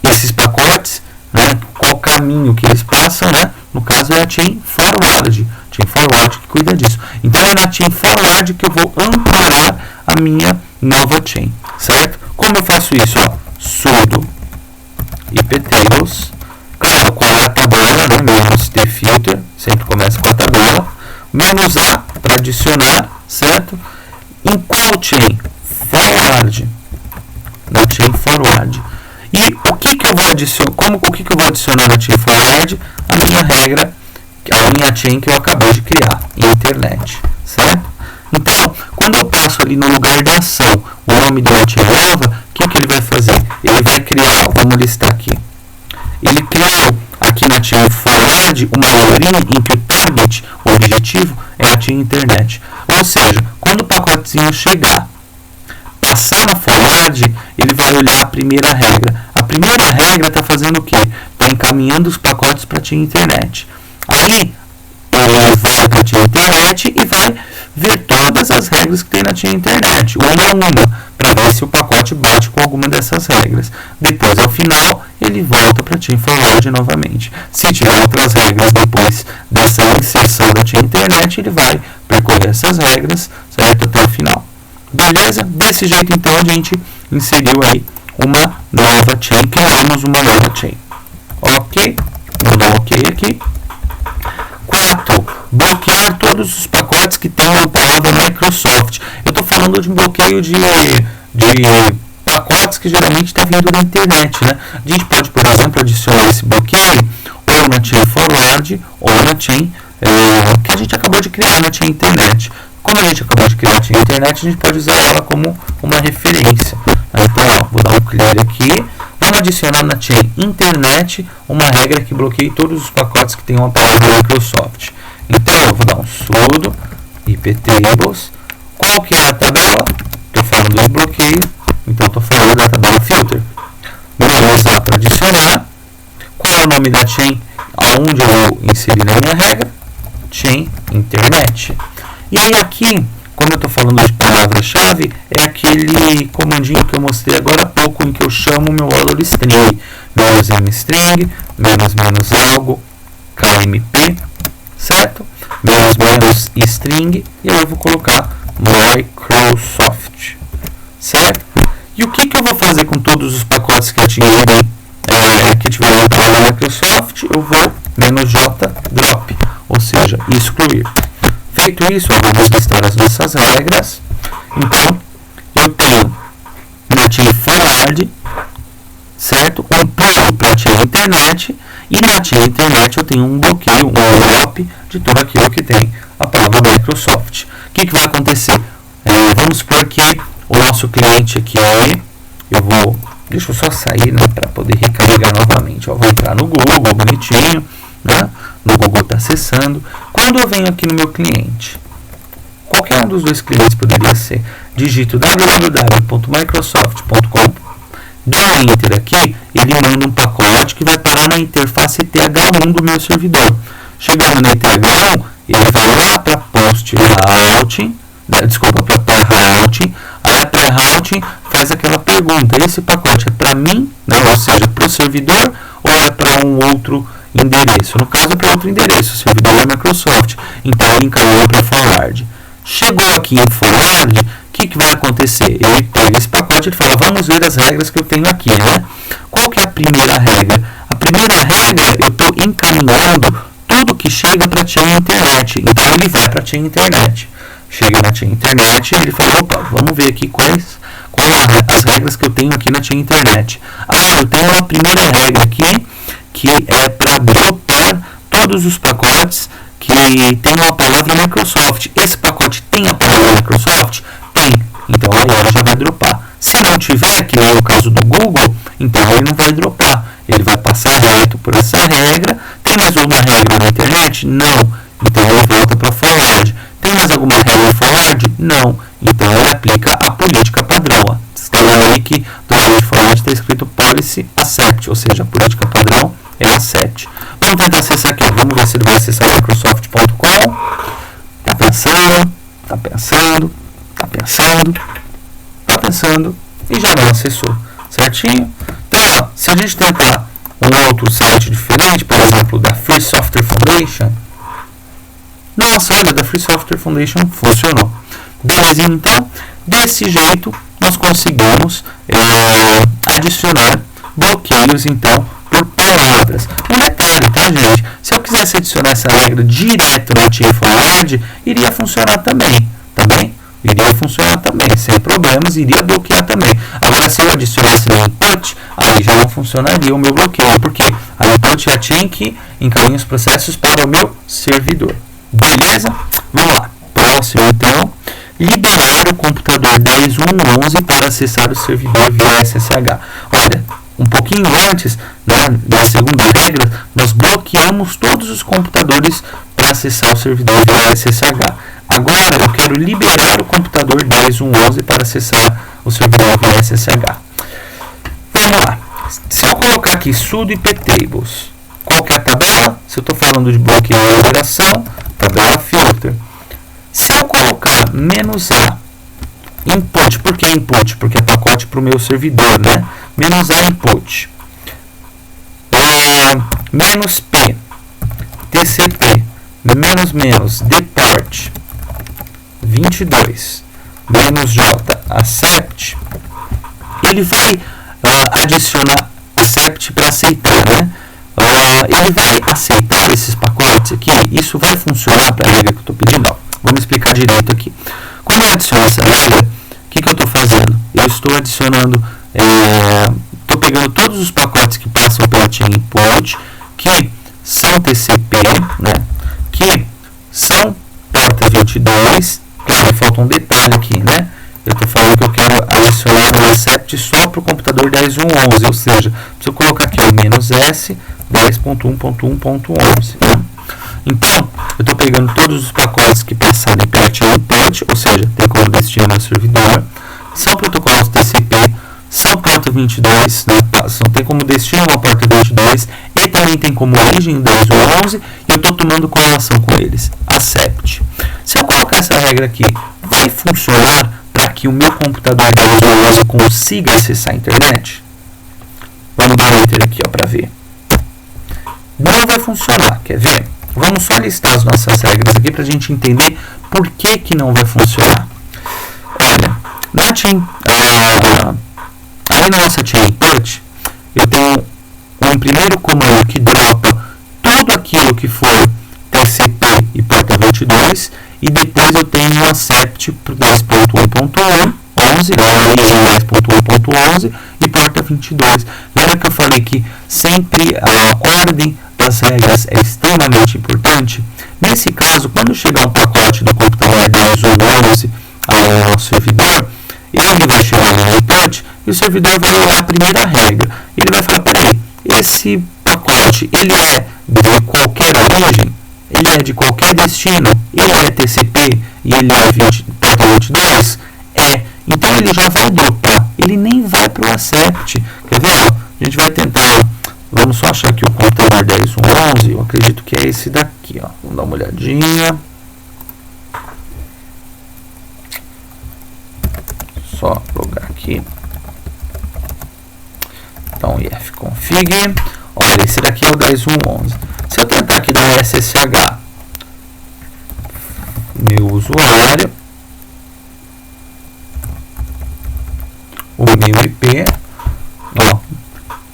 esses pacotes, né? Qual o caminho que eles passam, né? No caso é a chain forward. Chain forward que cuida disso. Então é na chain forward que eu vou ancorar a minha nova chain, certo? Como eu faço isso? Ó, sudo iptables, claro, qual é a tabela, né? Menos T filter, sempre começa com a tabela, menos A para adicionar, certo? Em qual chain? Forward. Na chain forward. E o que eu vou adicionar? O que eu vou adicionar na chain forward? A minha regra, a minha chain que eu acabei de criar, internet, certo? Então, quando eu passo ali no lugar da ação o nome de uma chain nova, o que ele vai fazer? Ele vai criar, vamos listar aqui. Ele criou aqui na chain forward uma regrinha em que o target, o objetivo, é a chain internet. Ou seja, quando o pacotezinho chegar, passar na forward, ele vai olhar a primeira regra. A primeira regra está fazendo o quê? Está encaminhando os pacotes para a chain internet. Aí, ele vai para a chain internet e vai ver todas as regras que tem na chain internet, uma a uma, para ver se o pacote bate com alguma dessas regras. Depois, ao final, ele volta para a chain forward novamente. Se tiver outras regras depois dessa inserção da chain internet, ele vai percorrer essas regras, certo, até o final. Beleza? Desse jeito, então, a gente inseriu aí uma nova chain, criamos uma nova chain. Ok? Vou dar um ok aqui. 4. Bloquear todos os pacotes que tenham a palavra Microsoft. Eu estou falando de um bloqueio de pacotes que geralmente está vindo da internet, né? A gente pode, por exemplo, adicionar esse bloqueio ou na chain forward ou na chain que a gente acabou de criar na chain internet. Como a gente acabou de criar a chain internet, a gente pode usar ela como uma referência. Então, ó, vou dar um clear aqui. Vamos adicionar na chain internet uma regra que bloqueie todos os pacotes que tenham a palavra Microsoft. Então, eu vou dar um sudo iptables. Qual que é a tabela? Estou falando de bloqueio, então estou falando da tabela filter. Vamos lá para adicionar. Qual é o nome da chain? Aonde eu vou inserir na minha regra? Chain internet. E aí aqui, quando eu estou falando de palavra-chave, é aquele comandinho que eu mostrei agora há pouco, em que eu chamo o meu valor string. Menos mstring, menos algo, kmp, certo? Menos string, e aí eu vou colocar Microsoft, certo? E o que eu vou fazer com todos os pacotes que atingirem, que tiverem a palavra Microsoft? Eu vou -j drop, ou seja, excluir. Feito isso, vamos listar as nossas regras. Então, eu tenho na chain forward, certo? Um pulo para a chain internet, e na chain internet eu tenho um bloqueio, um drop de tudo aquilo que tem a palavra Microsoft. O que vai acontecer? Vamos supor que o nosso cliente aqui, deixa eu só sair, né, para poder recarregar novamente. Vou entrar no Google, bonitinho, né? No Google está acessando. Quando eu venho aqui no meu cliente, qualquer um dos dois clientes poderia ser, digito www.microsoft.com, dou Enter aqui, ele manda um pacote que vai parar na interface ETH1 do meu servidor. Chegando na ETH1, ele vai lá para Post Routing, desculpa, para pair-routing. Aí a pair-routing faz aquela pergunta: esse pacote é para mim, né, ou seja, para o servidor, ou é para um outro endereço? No caso é para outro endereço, o servidor é Microsoft, então ele encaminha para forward. Chegou aqui em forward, o que vai acontecer? Ele pega esse pacote e fala: vamos ver as regras que eu tenho aqui, né? Qual que é a primeira regra? A primeira regra, eu estou encaminhando tudo que chega para a chain internet, então ele vai para a chain internet. Chega na chain internet, ele fala: opa, vamos ver aqui quais as regras que eu tenho aqui na chain internet. Eu tenho uma primeira regra aqui, que é para dropar todos os pacotes que tem a palavra Microsoft. Esse pacote tem a palavra Microsoft? Tem. Então aí ela já vai dropar. Se não tiver, que é o caso do Google, então ele não vai dropar. Ele vai passar reto por essa regra. Tem mais alguma regra na internet? Não. Então ele volta para forward. Tem mais alguma regra em forward? Não. Então ele aplica a política padrão. Está aí que do lado de forward está escrito policy accept, ou seja, a política padrão é accept. Vamos tentar acessar aqui. Vamos ver se ele vai acessar microsoft.com. Está pensando, está pensando, está pensando, está pensando e já não acessou. Certinho? Então, ó, se a gente tentar um outro site diferente, por exemplo, da Free Software Foundation, nossa, olha, da Free Software Foundation funcionou. Belezinha, então, desse jeito nós conseguimos adicionar bloqueios, então, por palavras. Um detalhe, tá, gente? Se eu quisesse adicionar essa regra direto no chain forward, iria funcionar também, tá bem? Iria funcionar também, sem problemas, iria bloquear também. Agora, se eu adicionasse no input, aí já não funcionaria o meu bloqueio, porque a input é a chain que encaminha os processos para o meu servidor. Beleza? Vamos lá. Próximo, então, liberar o computador 10.1.11 para acessar o servidor via SSH. Olha, um pouquinho antes, né, da segunda regra, nós bloqueamos todos os computadores para acessar o servidor via SSH. Agora eu quero liberar o computador 10.1.11 para acessar o servidor via SSH. Vamos lá. Se eu colocar aqui sudo iptables, qual que é a tabela? Se eu estou falando de bloqueio e liberação, tabela filter. Se eu colocar "-a input", por que input? Porque é pacote para o meu servidor, né? "-a input", "-p", "tcp", "-depart", 22, "-j", accept, ele vai adicionar accept para aceitar, né? Ele vai aceitar esses pacotes aqui. Isso vai funcionar para a regra que eu estou pedindo? Não. Vamos explicar direito aqui. Quando eu adiciono essa regra, o que eu estou fazendo? Eu estou adicionando, estou pegando todos os pacotes que passam pela chain input, que são TCP, né? Que são porta 22. Claro, falta um detalhe aqui, né? Eu estou falando que eu quero adicionar um accept só para o computador 10.1.11, ou seja, se eu colocar aqui o "-s", 10.1.1.11. Então, eu estou pegando todos os pacotes que passarem pela chain input, ou seja, tem como destino ao servidor, são protocolos TCP, são porta 22, né? Tem como destino uma porta 22 e também tem como origem 10.1.11, e eu estou tomando correlação com eles. Accept. Se eu colocar essa regra aqui, vai funcionar para que o meu computador 10.1.11 consiga acessar a internet? Vamos dar um enter aqui para ver. Não vai funcionar, quer ver? Vamos só listar as nossas regras aqui para a gente entender por que não vai funcionar. Olha, aí na nossa chain input, eu tenho um primeiro comando que dropa tudo aquilo que for TCP e porta 22, e depois eu tenho um accept para o 10.1.11, origem 10.1.11 e porta 22. Lembra que eu falei que sempre a ordem das regras é extremamente importante? Nesse caso, quando chegar um pacote do computador 10.1.11 ao servidor, ele vai chegar no input e o servidor vai olhar a primeira regra. Ele vai falar: peraí, esse pacote, ele é de qualquer origem? Ele é de qualquer destino? Ele é TCP e ele é porta 22? Então ele já vai dropar, ele nem vai para o accept. Quer ver? A gente vai tentar, vamos só achar aqui o computador 10.1.11, eu acredito que é esse daqui, ó. Vamos dar uma olhadinha. só logar aqui. Então, ifconfig. Olha, esse daqui é o 10.1.11. Se eu tentar aqui dar um SSH, meu usuário, o meu IP, ó,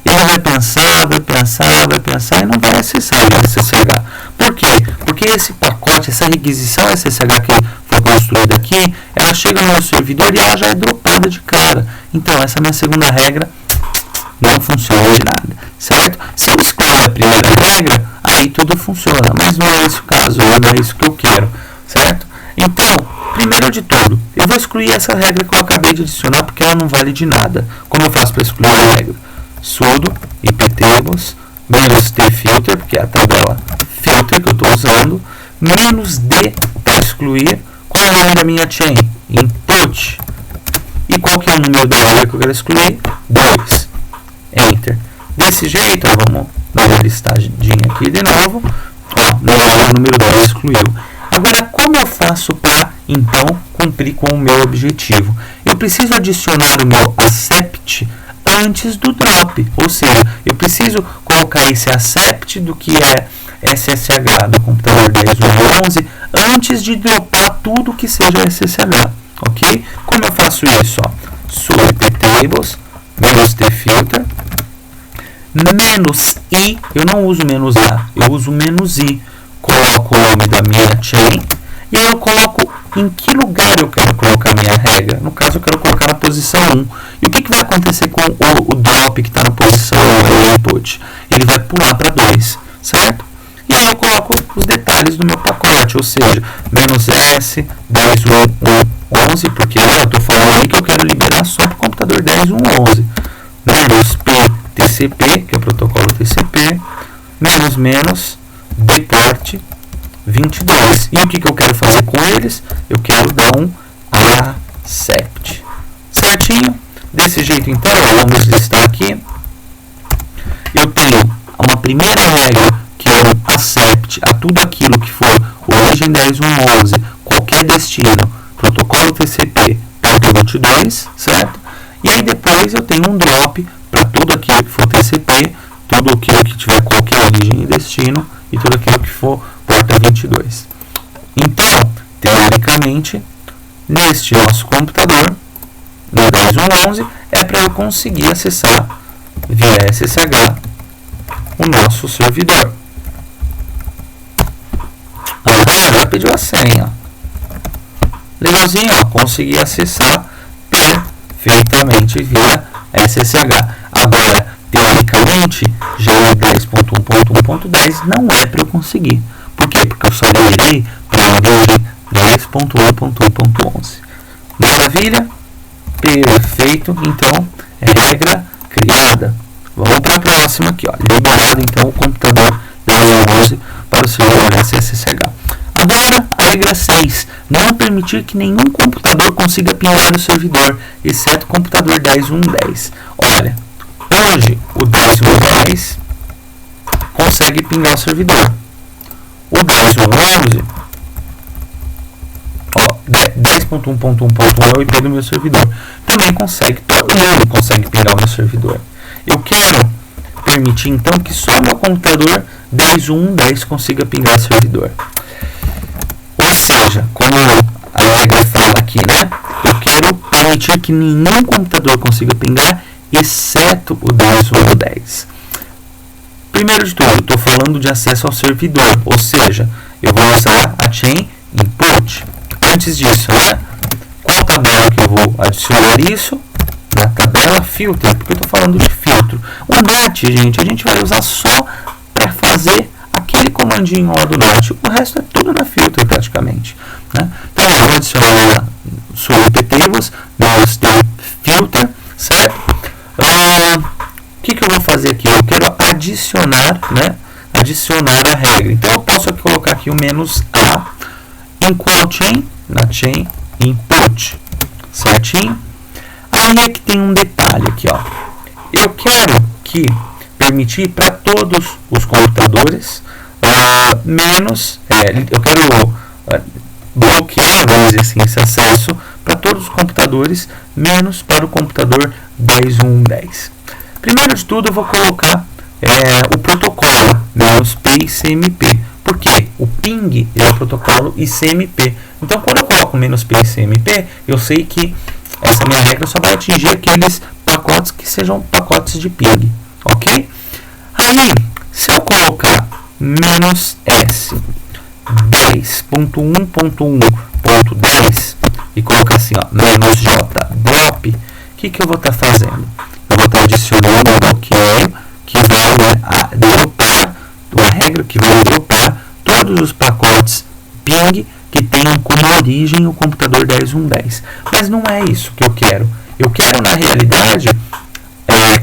ele vai pensar e não vai acessar o SSH. Por quê? Porque esse pacote, essa requisição SSH que foi construída aqui, ela chega no meu servidor e ela já é dropada de cara. Então, essa minha segunda regra não funciona de nada, certo? Se eu excluir a primeira regra, aí tudo funciona, mas não é esse o caso, não é isso que eu quero, certo? Então, primeiro de tudo, eu vou excluir essa regra que eu acabei de adicionar, porque ela não vale de nada. Como eu faço para excluir a regra? Sudo iptables menos tfilter, porque é a tabela filter que eu estou usando, menos d para excluir. Qual é o nome da minha chain? Input. E qual que é o número da regra que eu quero excluir? 2. Enter. Desse jeito, ó, vamos dar uma listadinha aqui de novo. Ó, o número 2 excluiu. Agora, como eu faço para, então, cumprir com o meu objetivo? Eu preciso adicionar o meu accept antes do drop. Ou seja, eu preciso colocar esse accept do que é SSH do computador 10.1.11 antes de dropar tudo que seja SSH. Ok? Como eu faço isso? Sudo iptables menos tfilter menos i, eu não uso menos a, eu uso menos i, coloco o nome da minha chain e eu coloco em que lugar eu quero colocar a minha regra. No caso, eu quero colocar na posição 1. E o que vai acontecer com o drop que está na posição 1 input? Ele vai pular para 2, certo? E aí eu coloco os detalhes do meu pacote, ou seja, menos S, 10.1.11, porque eu estou falando aí que eu quero liberar só para o computador 10.1.11. Menos P TCP, que é o protocolo TCP, menos deport 22. E o que eu quero fazer com eles? Eu quero dar um accept. Certinho? Desse jeito, então, vamos listar aqui. Eu tenho uma primeira regra, que é um accept a tudo aquilo que for origem 10.1.11, qualquer destino, protocolo TCP, porta 22, certo? E aí depois eu tenho um drop para tudo aquilo que for TCP, tudo aquilo que tiver qualquer origem e destino, e tudo aquilo que for porta 22. Então, teoricamente, neste nosso computador, no 10.1.11, é para eu conseguir acessar via SSH o nosso servidor. Já pediu a senha. Legalzinho, ó, consegui acessar perfeitamente via SSH. Agora, teoricamente, já o 10.1.1.10 não é para eu conseguir. Por quê? Porque eu só liberei para a origem 10.1.1.11. Maravilha? Perfeito. Então, regra criada. Vamos para a próxima aqui. Ó. Liberado, então, o computador 10.1.11 para o servidor SSH. Agora, a regra 6. Não permitir que nenhum computador consiga pingar o servidor, exceto o computador 10.1.10. Olha, hoje o 10.1.10 consegue pingar o servidor. O 10.1.11, 10.1.1.1 é o IP do meu servidor, também consegue, todo mundo consegue pingar o meu servidor. Eu quero permitir então que só meu computador 10.1.10 consiga pingar o servidor. Ou seja, como a regra fala aqui, né? Eu quero permitir que nenhum computador consiga pingar, exceto o 10.1.10. Primeiro de tudo, estou falando de acesso ao servidor, ou seja, eu vou usar a chain input. Antes disso, né? Qual tabela que eu vou adicionar isso? Na tabela filter, porque eu estou falando de filtro. O NAT, gente, a gente vai usar só para fazer aquele comandinho lá do NAT. O resto é tudo na filter, praticamente. Né? Então, eu vou adicionar sobre iptables, menos filter, certo? O que eu vou fazer aqui? Eu quero adicionar, né? Adicionar a regra. Então, eu posso aqui colocar aqui o menos A em qual chain? Na chain input. Certinho? Aí é que tem um detalhe aqui, ó. Eu quero que permitir para todos os computadores eu quero bloquear, vamos dizer assim, esse acesso para todos os computadores, menos para o computador 10.1.10. Primeiro de tudo, eu vou colocar o protocolo -P ICMP. Por quê? O ping é o protocolo ICMP. Então, quando eu coloco -P ICMP, eu sei que essa minha regra só vai atingir aqueles pacotes que sejam pacotes de ping, ok? Aí, se eu colocar -S 10.1.1.10 e colocar assim, ó, -J drop, o que eu vou estar fazendo? Eu vou estar adicionando um bloqueio que vai dropar, uma regra que vai dropar todos os pacotes ping que tenham como origem o computador 10.1.10. Mas não é isso que eu quero. Eu quero, na realidade,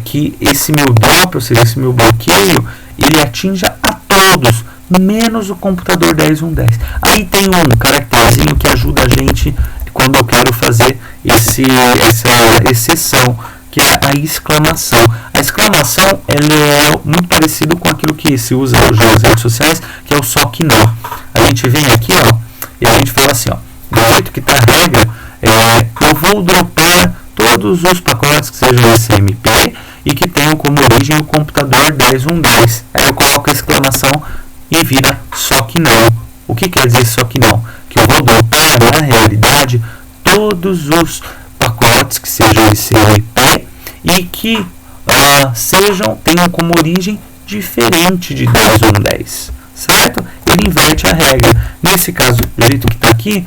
que esse meu drop, ou seja, esse meu bloqueio, ele atinja a todos, menos o computador 10.1.10. Aí tem um caracterzinho que ajuda a gente quando eu quero fazer essa exceção, que é a exclamação. A exclamação ela é muito parecido com aquilo que se usa hoje nas redes sociais, que é o só que não. A gente vem aqui, ó, e a gente fala assim, ó, do jeito que está a regra, eu vou dropar todos os pacotes que sejam ICMP e que tenham como origem o computador 10.1.10. Aí eu coloco a exclamação e vira só que não. O que quer dizer só que não? Que eu vou dropar, na realidade, todos os pacotes que sejam ICMP e que tenham como origem diferente de 10.1.10, certo? Ele inverte a regra. Nesse caso, do jeito que está aqui,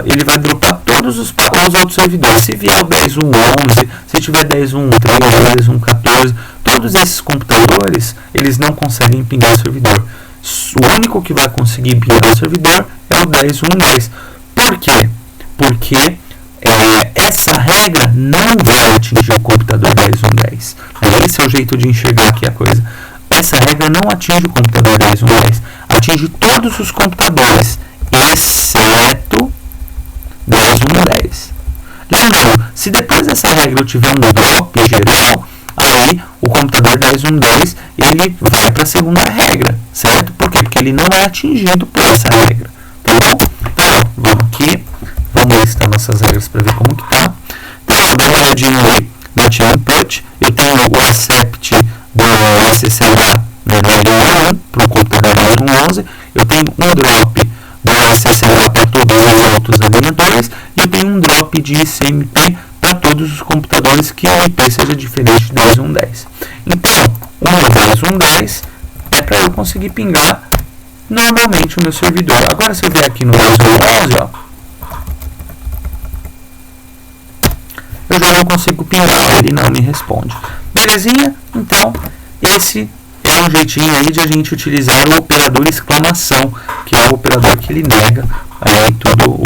ele vai dropar todos os outros servidores. Se vier o 10.1.11, se tiver 10.1.13, 10.1.14, todos esses computadores, eles não conseguem pingar o servidor. O único que vai conseguir pingar o servidor é o 10.1.10. Por quê? Porque essa regra não vai atingir o computador 10.1.10. Esse é o jeito de enxergar aqui a coisa. Essa regra não atinge o computador 10.1.10. Atinge todos os computadores, exceto 10.1.10. Lembrando, se depois dessa regra eu tiver um drop geral, aí o computador 10.1.10 ele vai para a segunda regra, certo? Por quê? Porque ele não é atingido por essa regra, tá bom? Então, vamos aqui, vamos listar nossas regras para ver como que tá. Então, dá uma olhadinha aí no Chain Input, eu tenho o accept do SSH no L1 para o computador 10.1.11, eu tenho um drop do SSH para todos os outros alimentadores e eu tenho um drop de ICMP para todos os computadores que o IP seja diferente de 10.1.10. Então, o meu 10.1.10 é para eu conseguir pingar normalmente o meu servidor. Agora, se eu vier aqui no 10.1.11, ó, eu já não consigo pingar, ele não me responde. Belezinha? Então, esse é um jeitinho aí de a gente utilizar o operador exclamação, que é o operador que ele nega aí todo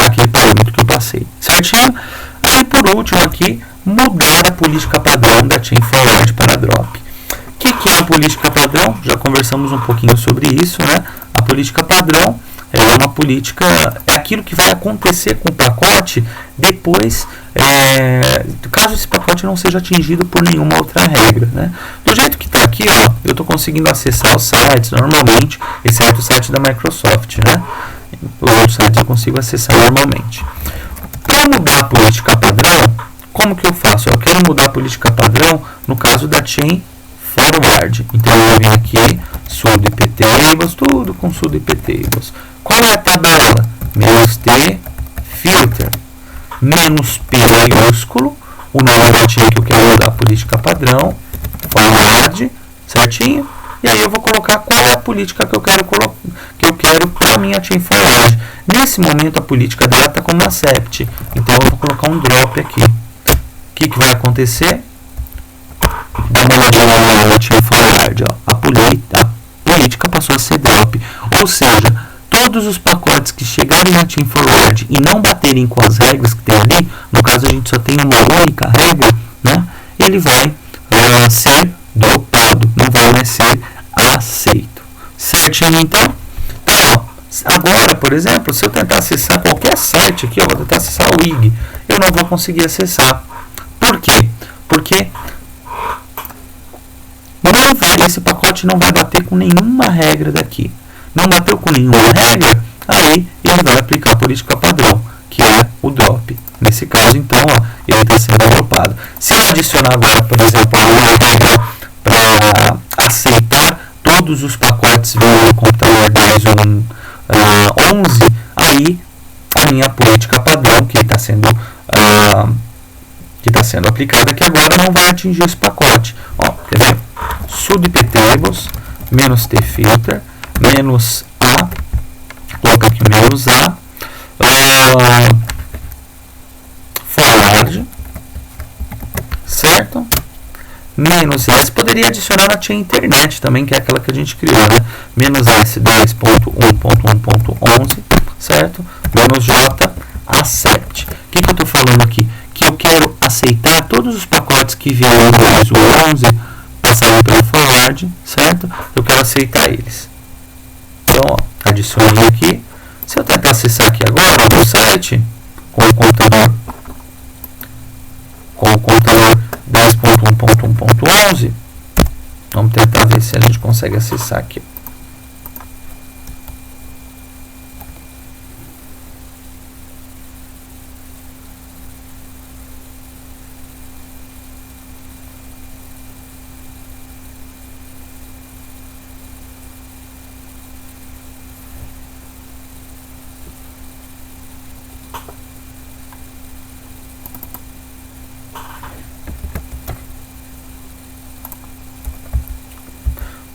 aquele parâmetro que eu passei, certinho? Aí por último aqui, mudar a política padrão da Chain Forward para Drop. O que é a política padrão? Já conversamos um pouquinho sobre isso, né? A política padrão é uma política, é aquilo que vai acontecer com o pacote depois, caso esse pacote não seja atingido por nenhuma outra regra, né? Do jeito que está aqui, ó, eu estou conseguindo acessar os sites normalmente, exceto o site da Microsoft, né? Os outros sites eu consigo acessar normalmente. Para mudar a política padrão, como que eu faço? Eu quero mudar a política padrão no caso da Chain Forward. Então eu venho aqui, sudo iptables, tudo com sudo iptables. Qual é a tabela? -t filter, -p maiúsculo, o nome da chain que eu quero mudar a política padrão, forward, certinho? E aí eu vou colocar qual é a política que eu quero para a minha chain forward. Nesse momento a política dela está como accept, então eu vou colocar um drop aqui. O que vai acontecer? Dá uma olhadinha na chain forward, ó. A política passou a ser drop, ou seja, todos os pacotes que chegarem na Chain Forward e não baterem com as regras que tem ali, no caso a gente só tem uma única regra, né? Ele vai ser dropado, não vai mais ser aceito. Certinho então? Então, agora, por exemplo, se eu tentar acessar qualquer site aqui, eu vou tentar acessar o IG, eu não vou conseguir acessar. Por quê? Porque esse pacote não vai bater com nenhuma regra daqui. Não bateu com nenhuma regra, aí ele vai aplicar a política padrão, que é o drop. Nesse caso, então, ó, ele está sendo dropado. Se eu adicionar agora, por exemplo, uma regra para aceitar todos os pacotes via o computador 10.1.11, aí a minha política padrão, que está sendo aplicada aqui agora, não vai atingir esse pacote. Ó, quer ver? Sub iptables, menos tfilter, menos a, coloca aqui menos a, forward, certo? Menos S, poderia adicionar na chain internet também, que é aquela que a gente criou, né? Menos S 10.1.1.11, certo? Menos J, accept. O que eu estou falando aqui? Que eu quero aceitar todos os pacotes que vieram do 10.11, passaram pelo forward, certo? Eu quero aceitar eles. Então, ó, adicionei aqui. Se eu tentar acessar aqui agora no site, com o computador 10.1.1.11, vamos tentar ver se a gente consegue acessar aqui.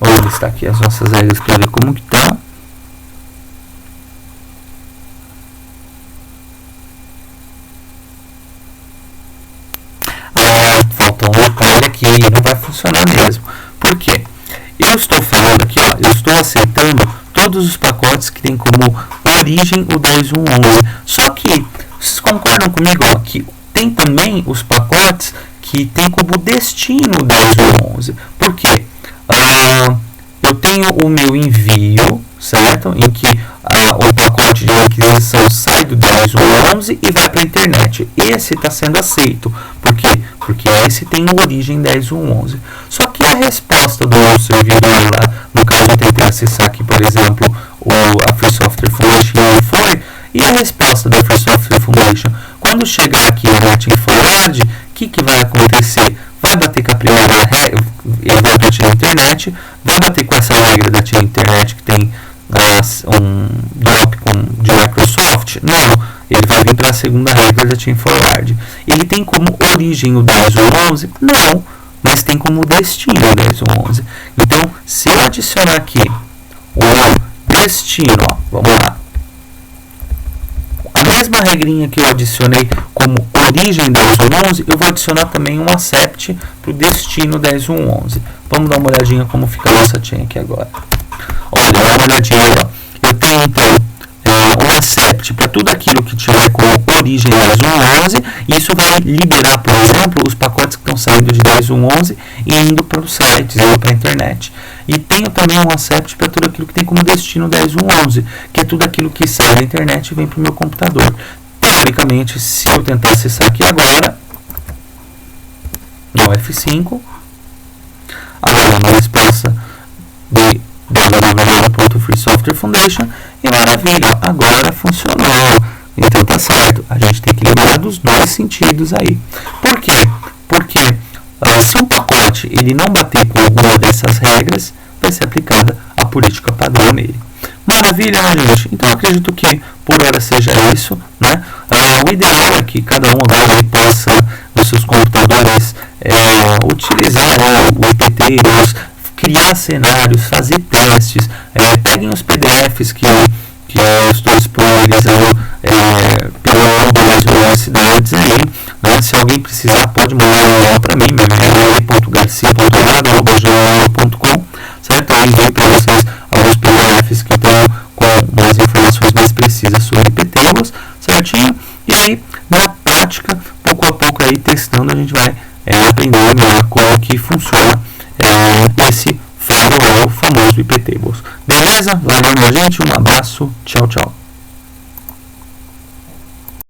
Vamos listar aqui as nossas regras para ver como que tá. Falta um detalhe aqui, não vai funcionar mesmo. Por quê? Eu estou falando aqui, ó, eu estou aceitando todos os pacotes que tem como origem o 10.1.11. Só que, vocês concordam comigo, ó, que tem também os pacotes que tem como destino o 10.1.11. Por quê? Eu tenho o meu envio, certo? Em que o pacote de requisição sai do 10.1.11 e vai para a internet. Esse está sendo aceito. Por quê? Porque esse tem origem 10.1.11. Só que a resposta do meu servidor lá, no caso eu tentei acessar aqui, por exemplo, a Free Software Foundation, e foi, e a resposta da Free Software Foundation, quando chegar aqui na Chain Forward, o que vai acontecer? Vai bater com a primeira regra, ele vai bater na internet, vai bater com essa regra da Chain Internet que tem um drop de Microsoft? Não, ele vai vir para a segunda regra da Chain Forward. Ele tem como origem o 10.1.11? Não, mas tem como destino o 10.1.11. Então, se eu adicionar aqui o destino, ó, vamos lá. A mesma regrinha que eu adicionei como origem 10.1.11, eu vou adicionar também um accept para o destino 10.1.11. Vamos dar uma olhadinha como fica a nossa chain aqui agora. Olha, dá uma olhadinha, ó. Eu tenho então um accept para tudo aquilo que tiver como origem 10.1.11, e isso vai liberar, por exemplo, os pacotes que estão saindo de 10.1.11 e indo para os sites, indo para a internet. E tenho também um accept para tudo aquilo que tem como destino 10.1.11, que é tudo aquilo que sai da internet e vem para o meu computador. Teoricamente, se eu tentar acessar aqui agora, no F5, agora na resposta de www.freesoftwarefoundation, e maravilha, agora funcionou. Então tá certo, a gente tem que lembrar dos dois sentidos aí. Por quê? Porque se um pacote ele não bater com alguma dessas regras, vai ser aplicada a política padrão nele. Maravilha, né, gente? Então acredito que por hora seja isso, né? O ideal é que cada um agora possa, nos seus computadores, utilizar o IPTables, criar cenários, fazer testes, peguem os PDFs que eu estou disponibilizando pela das universidades aí, né? Se alguém precisar, pode mandar para mim, meu e-mail é garcia.rado@gmail.com, certo? Eu envio para vocês alguns PDFs que estão com umas informações mais precisas sobre IPTables, certinho? E aí, na prática, pouco a pouco aí, testando, a gente vai aprender melhor como que funciona esse firewall, o famoso IPTables. Beleza? Valeu, minha gente, um abraço, tchau, tchau.